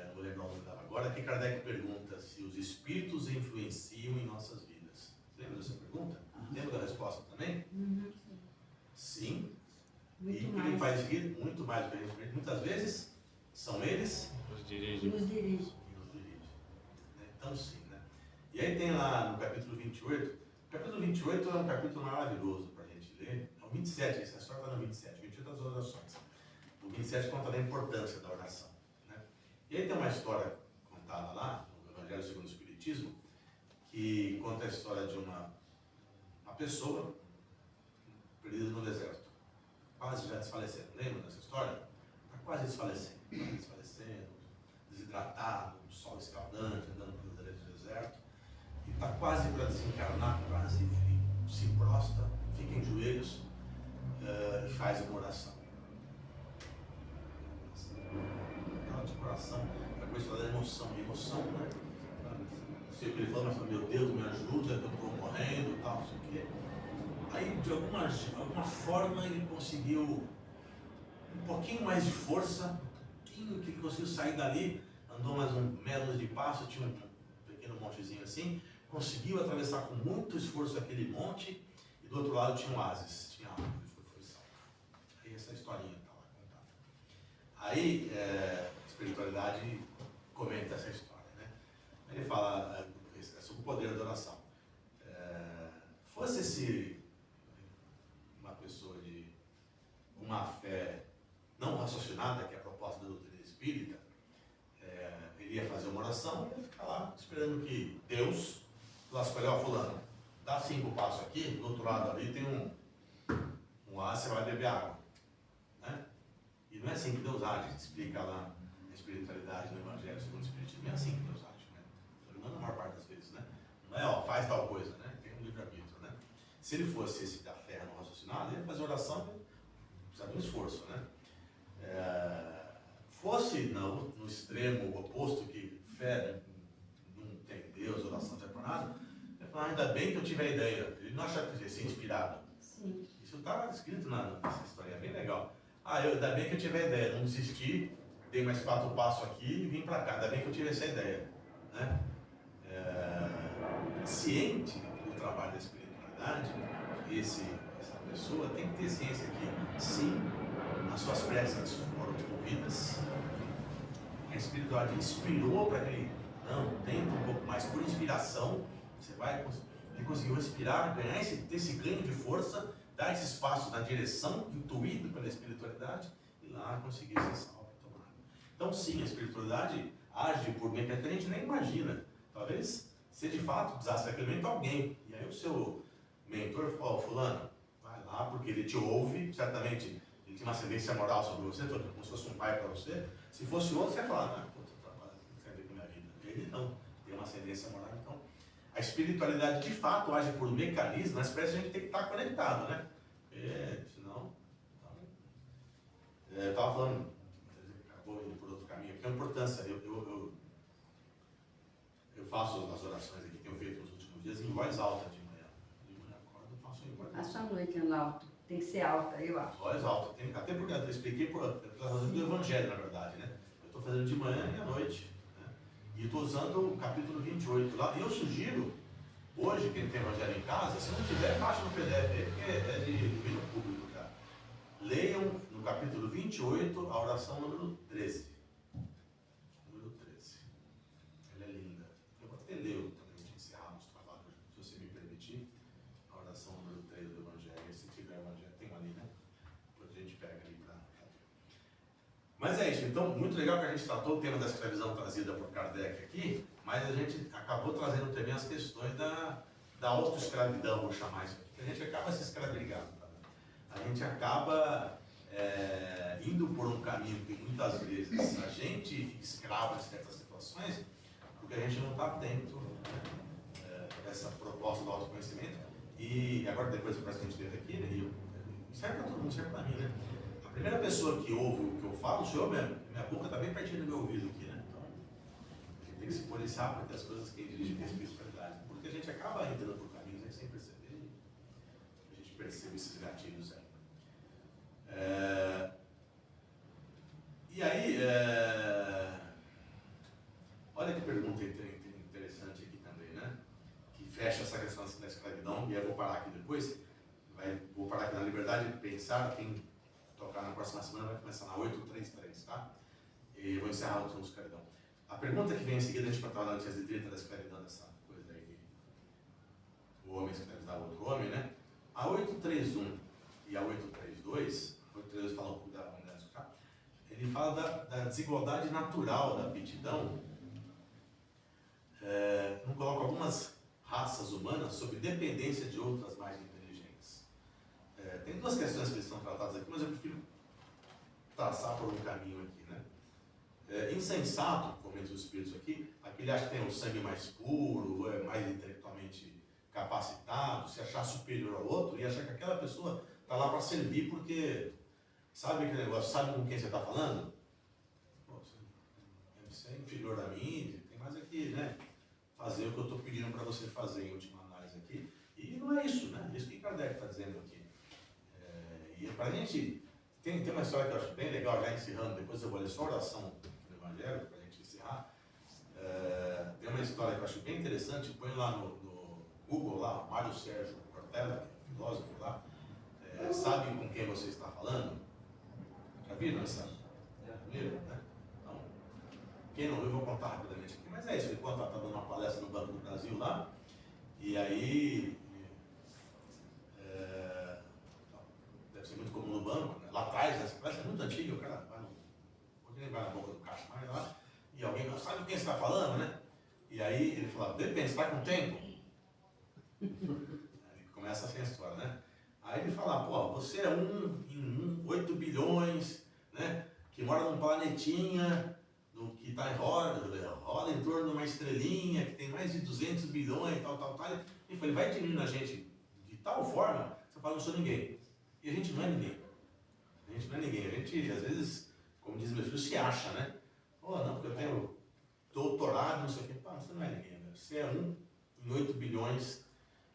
Não vou lembrar o nome dela agora, que Kardec pergunta se os espíritos influenciam em nossas vidas. Lembra dessa pergunta? Lembra da resposta também? Sim. Muito e mais. quem faz rir muito mais do que a gente. Muitas vezes são eles Nos dirige. que nos dirigem. Né? Então, sim, né? E aí tem lá no capítulo 28. O capítulo 28 é um capítulo maravilhoso para a gente ler. É o 27, essa história está no 27. 28 das orações. O 27 conta da importância da oração. Né? E aí tem uma história contada lá, no Evangelho segundo o Espiritismo, que conta a história de uma pessoa perdida no deserto. Quase já desfalecendo. Lembra dessa história? Está quase desfalecendo. Desidratado, o sol escaldante, andando pelas areias do deserto. E está quase para desencarnar, quase. Ele se prostra, fica em joelhos e faz uma oração. Aquela de coração, a coisa da emoção, né? Não sei o que ele falou, mas meu Deus, me ajuda, que eu estou morrendo e tal, não sei o quê. Aí, de alguma forma, ele conseguiu um pouquinho mais de força, que ele conseguiu sair dali, andou mais um metro de passo, tinha um pequeno montezinho assim, conseguiu atravessar com muito esforço aquele monte, e do outro lado tinha um oásis, tinha água, ele foi salvo. Aí essa historinha está lá contada. Aí, a espiritualidade comenta essa história, né? Ele fala sobre o poder da oração. Fosse uma pessoa de uma fé não raciocinada, que é a proposta da doutrina espírita, ele ia fazer uma oração e ia ficar lá esperando que Deus falasse para ele, ó, fulano, dá 5 passos aqui, do outro lado ali tem um oásis, você vai beber água. Né? E não é assim que Deus age, explica lá a espiritualidade no Evangelho segundo o Espiritismo, não é assim que Deus age, né? Não é na maior parte das vezes, né? Não é, ó, faz tal coisa, né? Tem um livre-arbítrio, né? Se ele fosse esse da fé não raciocinada, ele ia fazer oração, precisa de um esforço, né? Fosse no extremo oposto, que fé não tem Deus, oração não serve para nada, ele fala, ainda bem que eu tive a ideia. Ele não acha que ia ser inspirado. Sim. Isso está escrito nessa história, é bem legal. Ainda bem que eu tive a ideia, não desisti, dei mais 4 passos aqui e vim para cá, ainda bem que eu tive essa ideia. Né? Ciente do trabalho da espiritualidade, essa pessoa tem que ter ciência que, sim, as suas preces foram ouvidas, a espiritualidade inspirou para que ele, não, tenta um pouco mais, por inspiração, você vai conseguir respirar, ganhar esse ganho de força, dar esse espaço na direção, intuído pela espiritualidade, e lá conseguir ser salvo e tomar. Então, sim, a espiritualidade age por meio que a gente nem imagina. Talvez você de fato precisasse daquele momento alguém. E aí o seu mentor fala, fulano, vai lá, porque ele te ouve, certamente ele tem uma ascendência moral sobre você, como se fosse um pai para você. Se fosse outro, você ia falar, não, puta, trabalho, não tem a ver com a minha vida. Ele não, tem uma ascendência moral. Então, a espiritualidade de fato age por mecanismo, mas parece que a gente tem que estar conectado, né? Senão. Eu estava falando, acabou indo por outro caminho, porque a importância, eu faço as orações aqui, tenho feito nos últimos dias, em voz alta de manhã. De manhã acordo, eu faço em voz alta. A sua noite no alto tem que ser alta, eu acho. Voz alta, até porque eu expliquei por causa do Evangelho, na verdade, né? Eu estou fazendo de manhã e à noite, né? E estou usando o capítulo 28 lá. E eu sugiro, hoje, quem tem Evangelho em casa, se não tiver, baixa no PDF aí, porque é de domínio público já. Leiam no capítulo 28 a oração número 13. Número 13. Ela é linda. Eu vou até ler também de encerrarmos o trabalho, se você me permitir. A oração número 3 do Evangelho. Se tiver Evangelho, tem ali, né? Depois a gente pega ali para ver. Mas é isso. Então, muito legal que a gente tratou o tema da escravidão trazida por Kardec aqui, mas a gente acabou trazendo também as questões da autoescravidão, vou chamar isso aqui. A gente acaba se escravizando. A gente acaba indo por um caminho que muitas vezes a gente fica escravo em certas situações, porque a gente não está atento essa proposta do autoconhecimento. E agora, depois que a gente teve aqui, né, serve para todo mundo, serve para mim, né? A primeira pessoa que ouve o que eu falo sou eu mesmo. Minha boca está bem pertinho do meu ouvido aqui, né? Então, a gente tem que se policiar para ter as coisas que dirigem a espiritualidade. Porque a gente acaba entrando por caminhos aí sem perceber, e a gente percebe esses gatilhos aí. E aí, olha que pergunta interessante aqui também, né? Que fecha essa questão da escravidão, e eu vou parar aqui depois. Vou parar aqui na liberdade de pensar. Quem tocar na próxima semana vai começar na 833, tá? E vou encerrar o assunto da escravidão. A pergunta que vem em seguida, a gente vai falar antes de 30 da escravidão, dessa coisa aí de o homem escravizar o outro homem, né? A 831 e a 832, 832 fala um pouco da humanidade, tá? Ele fala da desigualdade natural da aptidão. Não coloca algumas raças humanas sob dependência de outras mais inteligentes. Tem duas questões que estão tratadas aqui, mas eu prefiro traçar por um caminho aqui, né? Insensato, comentam os espíritos aqui, aquele acha que tem o sangue mais puro, é mais intelectualmente capacitado, se achar superior ao outro e achar que aquela pessoa está lá para servir porque sabe aquele negócio, sabe com quem você está falando? Pô, você é inferior a mim, tem mais aqui, né? Fazer o que eu estou pedindo para você fazer em última análise aqui. E não é isso, né? Isso que Kardec está dizendo aqui. E para a gente, tem uma história que eu acho bem legal, já encerrando, depois eu vou ler só a oração do Evangelho, para a gente encerrar. Tem uma história que eu acho bem interessante, põe lá no Google, lá, Mário Sérgio Cortella, que é filósofo lá, sabe com quem você está falando? Já viram essa livro, né? Então, quem não viu, eu vou contar rapidamente aqui, mas é isso, ele está dando uma palestra no Banco do Brasil lá, e aí, deve ser muito comum no banco, né? Lá atrás, essa palestra é muito antiga, o cara vai vai na boca do caixa, vai lá, e alguém não sabe quem você está falando, né? E aí ele fala, depende, você está com tempo? Aí começa assim a história, né? Aí ele fala, pô, você é em 8 bilhões, né? Que mora num planetinha, que está roda em torno de uma estrelinha, que tem mais de 200 bilhões, tal. E ele vai diminuindo a gente de tal forma, você fala, não sou ninguém. E a gente não é ninguém. A gente, às vezes, como diz meu filho, se acha, né? Oh, não, porque eu tenho doutorado, não sei o quê. Pá, você não é ninguém, né? Você é em 8 bilhões,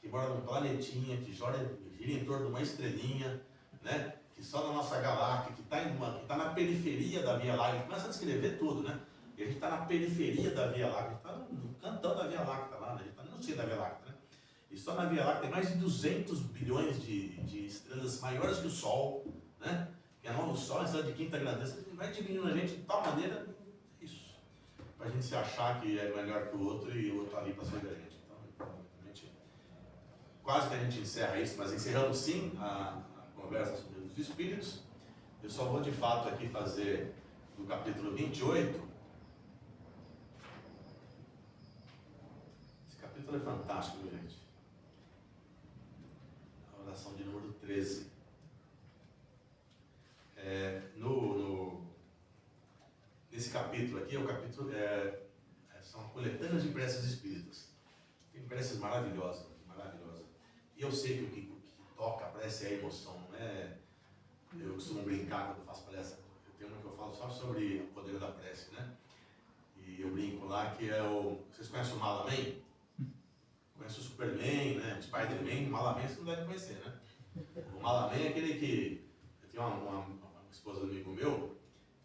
que mora num planetinha, que gira em torno de uma estrelinha, né? Que só na nossa galáxia, que está na periferia da Via Láctea. Começa a descrever tudo, né? E a gente está na periferia da Via Láctea, está no cantão da Via Láctea lá, né? A gente está no centro da Via Láctea, né? E só na Via Láctea tem mais de 200 bilhões de estrelas maiores que o Sol, né? Que é o novo Sol, estrela de quinta grandeza, ele vai diminuindo a gente de tal maneira, isso, para a gente se achar que é melhor que o outro e o outro está ali para servir a gente. Então, realmente, quase que a gente encerra isso, mas encerramos sim a conversa sobre os espíritos. Eu só vou de fato aqui fazer do capítulo 28. Esse capítulo é fantástico, viu, gente? A oração de número 13. Nesse capítulo aqui, são coletâneas de preces espíritas. Tem preces maravilhosas. E eu sei que o que toca a prece é a emoção, não é? Eu costumo brincar quando faço palestra. Eu tenho uma que eu falo só sobre o poder da prece, né? E eu brinco lá. lá que é o... Vocês conhecem o Malaman? Conhece o Superman, né? O Spider-Man, o Malaman você não deve conhecer, né? O Malaman é aquele que... Eu tinha uma esposa do amigo meu,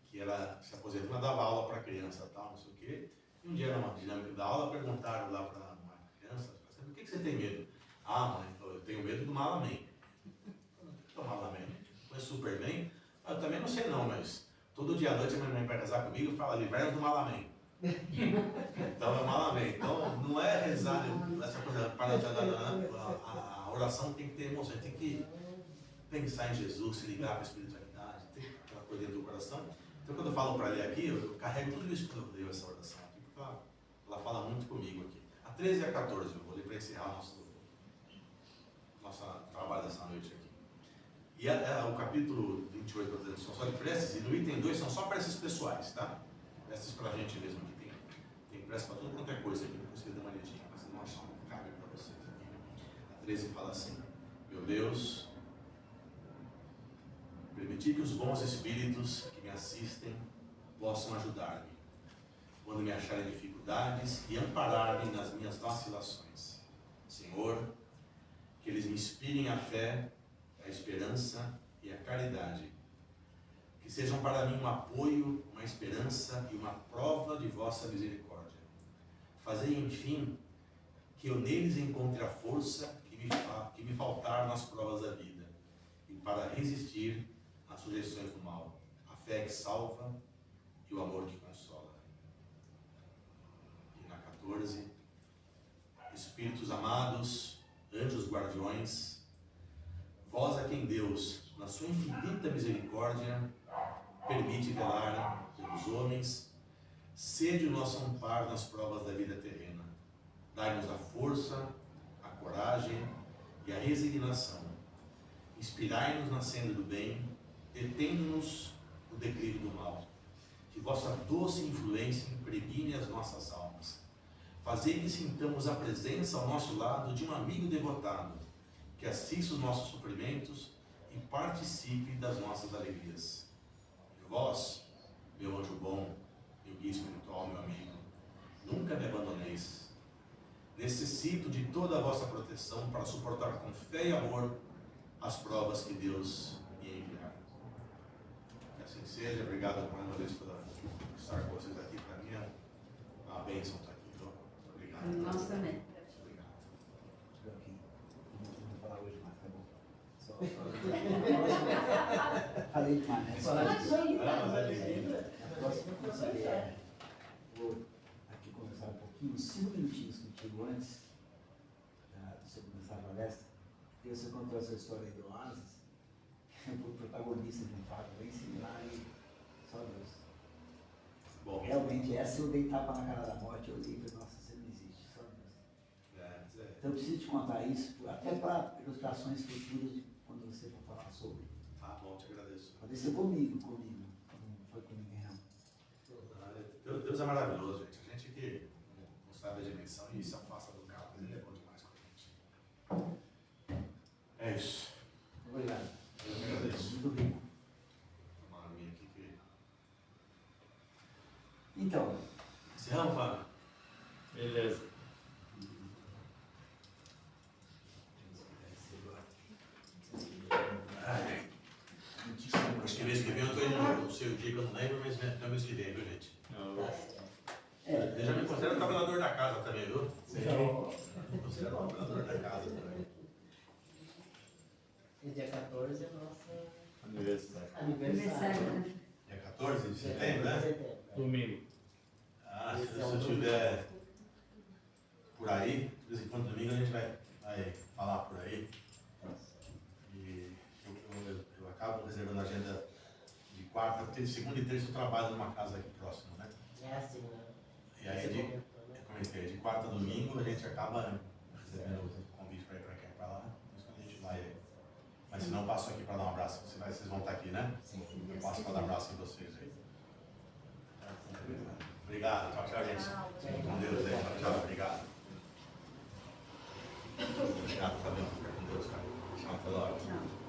que ela se aposentou, ela dava aula para criança e tal, não sei o quê. E um dia, numa dinâmica da aula, perguntaram lá para uma criança, do que você tem medo? Ah, mãe, eu tenho medo do Malaman. O que é o Malaman? Conhece o Superman? Eu também não sei não, mas todo dia à noite a minha mãe vai casar comigo e fala, livrai-nos do Malaman. Então é Malaman. Então não é rezar essa coisa, a oração tem que ter emoção, tem que pensar em Jesus, se ligar para a espiritualidade, tem aquela coisa dentro do coração. Então quando eu falo para ler aqui, eu carrego tudo isso quando eu leio essa oração aqui, porque ela fala muito comigo aqui. A 13 e a 14, eu vou ler para encerrar nosso trabalho dessa noite aqui. E o capítulo 28 são só de preces, e no item 2 são só preces pessoais, tá? Preces para a gente mesmo aqui. Tem prece para tudo quanto é coisa aqui, depois vocês dão uma olhadinha, mas não acham que cabe para vocês aqui. A 13 fala assim: meu Deus, permiti que os bons espíritos que me assistem possam ajudar-me quando me acharem dificuldades e amparar-me nas minhas vacilações. Senhor, que eles me inspirem a fé, a esperança e a caridade, que sejam para mim um apoio, uma esperança e uma prova de vossa misericórdia. Fazei, enfim, que eu neles encontre a força que me faltar nas provas da vida, e para resistir às sujeições do mal, a fé que salva e o amor que consola. E na 14, Espíritos amados, anjos guardiões, vós a quem Deus, na sua infinita misericórdia, permite velar pelos homens, sede o nosso amparo nas provas da vida terrena. Dai-nos a força, a coragem e a resignação. Inspirai-nos na senda do bem, detendo-nos no declive do mal. Que vossa doce influência impregne as nossas almas. Fazei que sintamos a presença ao nosso lado de um amigo devotado, que assista os nossos sofrimentos e participe das nossas alegrias. E vós, meu anjo bom, meu guia espiritual, meu amigo, nunca me abandoneis. Necessito de toda a vossa proteção para suportar com fé e amor as provas que Deus me enviar. Que assim seja. Obrigado mais uma vez por estar com vocês aqui. Para mim é uma bênção estar aqui. Então, muito obrigado. Nós também. Obrigado. Aqui. Não vou falar hoje mais, tá bom? Só. Falei demais, né? Na próxima considera. Vou aqui conversar um pouquinho, 5 minutinhos contigo antes de você começar a palestra. Porque você contou essa história aí do Oasis. Eu fui protagonista de um fato bem similar e só Deus. Bom, Realmente, essa eu dei tapa na cara da morte, eu olhei e falei, nossa, você não existe, só Deus. Então eu preciso te contar isso, até para ilustrações futuras de quando você for falar sobre. tá bom, te agradeço. Pode ser comigo, não foi com ninguém não. Deus é maravilhoso, gente. A gente que não sabe a dimensão e se afasta do carro, mas ele é bom demais com a gente. É isso. Obrigado. Eu que agradeço. Muito rico. Uma minha aqui que... Então, Encerramos, Fábio? Beleza. Acho que mês que vem eu estou indo, não sei o dia que eu não lembro, mas é mês que vem, viu, gente? Eu já me considero trabalhador da casa também, viu? Me considero trabalhador da casa também. E dia 14 é o nosso Aniversário. aniversário. Né? Dia 14 de setembro, né? Setembro. Domingo. Ah, se eu estiver por aí, de vez em quando domingo a gente vai falar por aí. E eu acabo reservando a agenda de quarta, porque de segunda e terça eu trabalho numa casa aqui próximo, né? É assim, né? E aí, eu comentei, de quarta a domingo a gente acaba recebendo o convite para ir para cá e para lá, por isso que a gente vai. Mas se não, eu passo aqui para dar um abraço. Vocês vão estar aqui, né? Sim. Eu passo para dar um abraço em vocês aí. Obrigado, tchau, tchau, gente. Fiquem com Deus aí, tchau, tchau, obrigado. Obrigado, Fabião. Fica com Deus, cara. Tchau, até logo. Tchau.